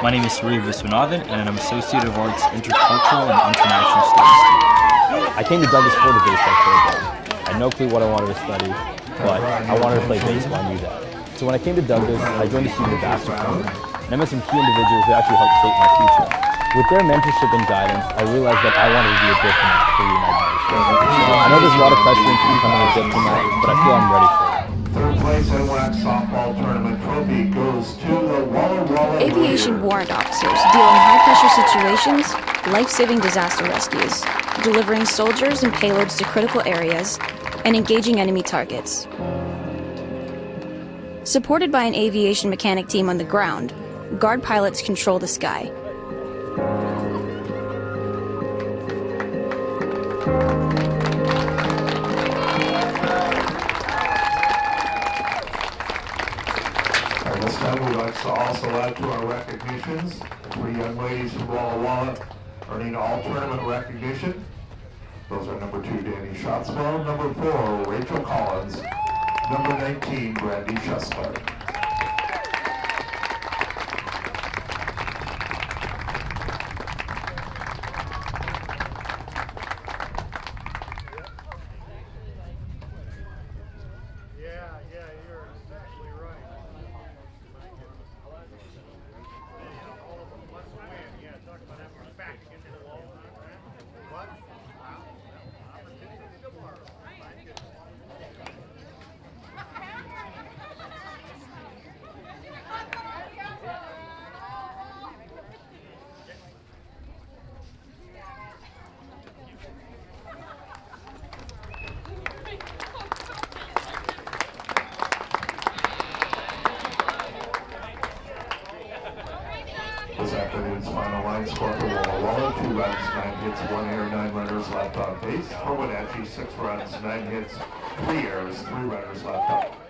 My name is Surya Viswanathan, and I'm Associate of Arts Intercultural and International Studies student. I came to Douglas for the baseball program. I had no clue what I wanted to study, but I wanted to play baseball. I knew that. So when I came to Douglas, I joined the student ambassador program, and I met some key individuals who actually helped shape my future. With their mentorship and guidance, I realized that I wanted to be a diplomat for the United Nations. So I know there's a lot of pressure into becoming a diplomat, but I feel I'm ready for it. Third place NWAC softball tournament trophy goes to the Walla Walla. Aviation warrant officers deal in high-pressure situations, life-saving disaster rescues, delivering soldiers and payloads to critical areas, and engaging enemy targets. Supported by an aviation mechanic team on the ground, guard pilots control the sky. This time we'd like to also add to our recognitions the 3 young ladies from Walla Walla earning all tournament recognition. Those are number 2, Danny Schatzwell, number 4, Rachel Collins, number 19, Brandy Schussler. This afternoon's final line score for Walla Walla: 2 runs, 9 hits, 1 error, 9 runners left on base. For Wenatchee, 6 runs, 9 hits, 3 errors, 3 runners left on.